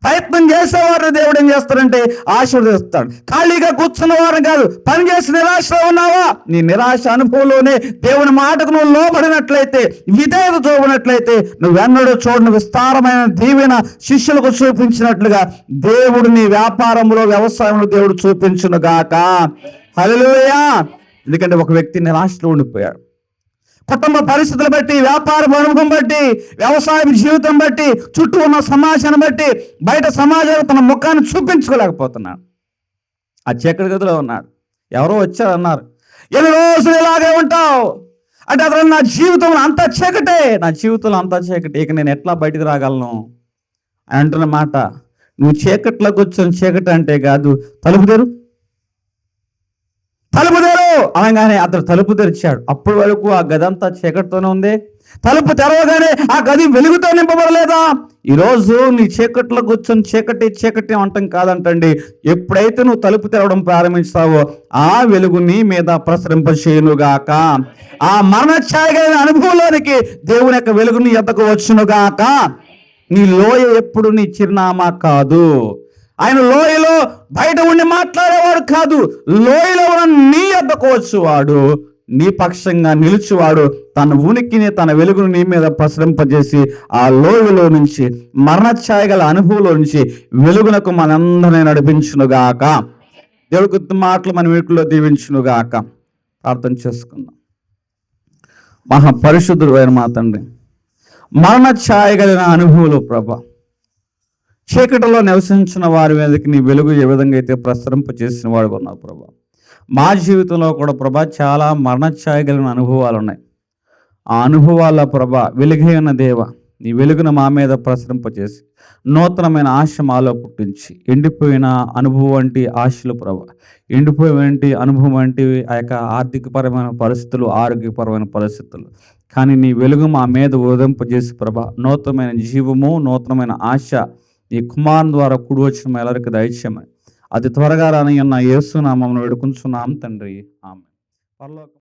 ప్రయత్నం చేసేవారు దేవుడు ఏం చేస్తాడంటే ఆశీర్వదిస్తాడు. ఖాళీగా కూర్చున్న వారు కాదు. పని చేసి నిరాశలో ఉన్నావా? నీ నిరాశ అనుభవంలోనే దేవుని మాటకు నువ్వు లోబడినట్లయితే, విధేయత చూపినట్లయితే, నువ్వెన్నడూ చూడని విస్తారమైన దీవెన శిష్యులకు చూపించినట్లుగా దేవుడు నీ వ్యాపారంలో, వ్యవసాయంలో దేవుడు చూపించును గాక. హల్లెలూయా. ఎందుకంటే ఒక వ్యక్తి నిరాశలో ఉండిపోయాడు. కుటుంబ పరిస్థితులు బట్టి, వ్యాపార అనుభవం బట్టి, వ్యవసాయ జీవితం బట్టి, చుట్టూ ఉన్న సమాజాన్ని బట్టి, బయట సమాజంలో తన ముఖాన్ని చూపించుకోలేకపోతున్నాడు. ఆ చీకటి గదిలో ఉన్నాడు. ఎవరో వచ్చారన్నారు, ఎన్ని రోజులు ఇలాగే ఉంటావు అంటే, అతను నా జీవితంలో అంతా చీకటే, నా జీవితంలో అంతా చీకటి, ఇక నేను ఎట్లా బయటికి రాగలను అంటున్న మాట. నువ్వు చీకట్లో కూర్చొని, చీకటి అంటే కాదు, తలుపు తెరు అనగానే అతడు తలుపు తెరిచాడు. అప్పటి వరకు ఆ గది అంతా చీకటితోనే ఉంది. తలుపు తెరవగానే ఆ గది వెలుగుతో నింపబడలేదా? ఈరోజు నీ చీకట్లో కూర్చొని చీకటి చీకటి అంటాం కాదంటండి. ఎప్పుడైతే నువ్వు తలుపు తెరవడం ప్రారంభిస్తావో ఆ వెలుగు నీ మీద ప్రసరింపచేయునుగాక. ఆ మరణఛాయ అనుభవంలోనికి దేవుని యొక్క వెలుగు నీ ఎద్దకు వచ్చునుగాక. నీ లోయ ఎప్పుడు నీ చిరునామా కాదు. ఆయన లోయలో బయట ఉండి మాట్లాడేవాడు కాదు. లోయలో ఉన్న నీ వద్దకు వచ్చేవాడు, నీ పక్షంగా నిలిచేవాడు, తన ఉనికిని, తన వెలుగును నీ మీద ప్రసరింపజేసి ఆ లోయలో నుంచి, మరణఛాయ గల అనుభవంలో నుంచి వెలుగునకు మనందరినీ నడిపించునుగాక. దేవుడి మాటలు మన వీటిలో దీవించునుగాక. ప్రార్థన చేసుకుందాం. మహాపరిశుద్ధుడు అయిన మా తండ్రి, మరణ ఛాయ కలిగిన అనుభవాలు ప్రభా. చీకటిలో నివసించిన వారి మీదకి నీ వెలుగు ఏ విధంగా అయితే ప్రసరింప చేసిన వాడు ఉన్నావు ప్రభా. మా జీవితంలో కూడా ప్రభా చాలా మరణ ఛాయ కలిగిన అనుభవాలు ఉన్నాయి. ఆ అనుభవాల ప్రభా వెలుగైన దేవ, నీ వెలుగును మా మీద ప్రసరింపచేసి నూతనమైన ఆశ మాలో పుట్టించి, ఎండిపోయిన అనుభవం వంటి ఆశలు ప్రభా, ఎండిపోయిన అనుభవం వంటి ఆ యొక్క ఆర్థికపరమైన పరిస్థితులు, ఆరోగ్యపరమైన పరిస్థితులు, కానీ నీ వెలుగు మా మీద ఉదయింపజేసి ప్రభా నూతనమైన జీవము, నూతనమైన ఆశ నీ కుమారుని ద్వారా కూడి వచ్చిన ಎಲ್ಲరికి దయచేయమని అతి త్వరగా రాని ఉన్న యేసు నామమున వేడుకుంటున్నాం తండ్రి, ఆమేన్. పరలోక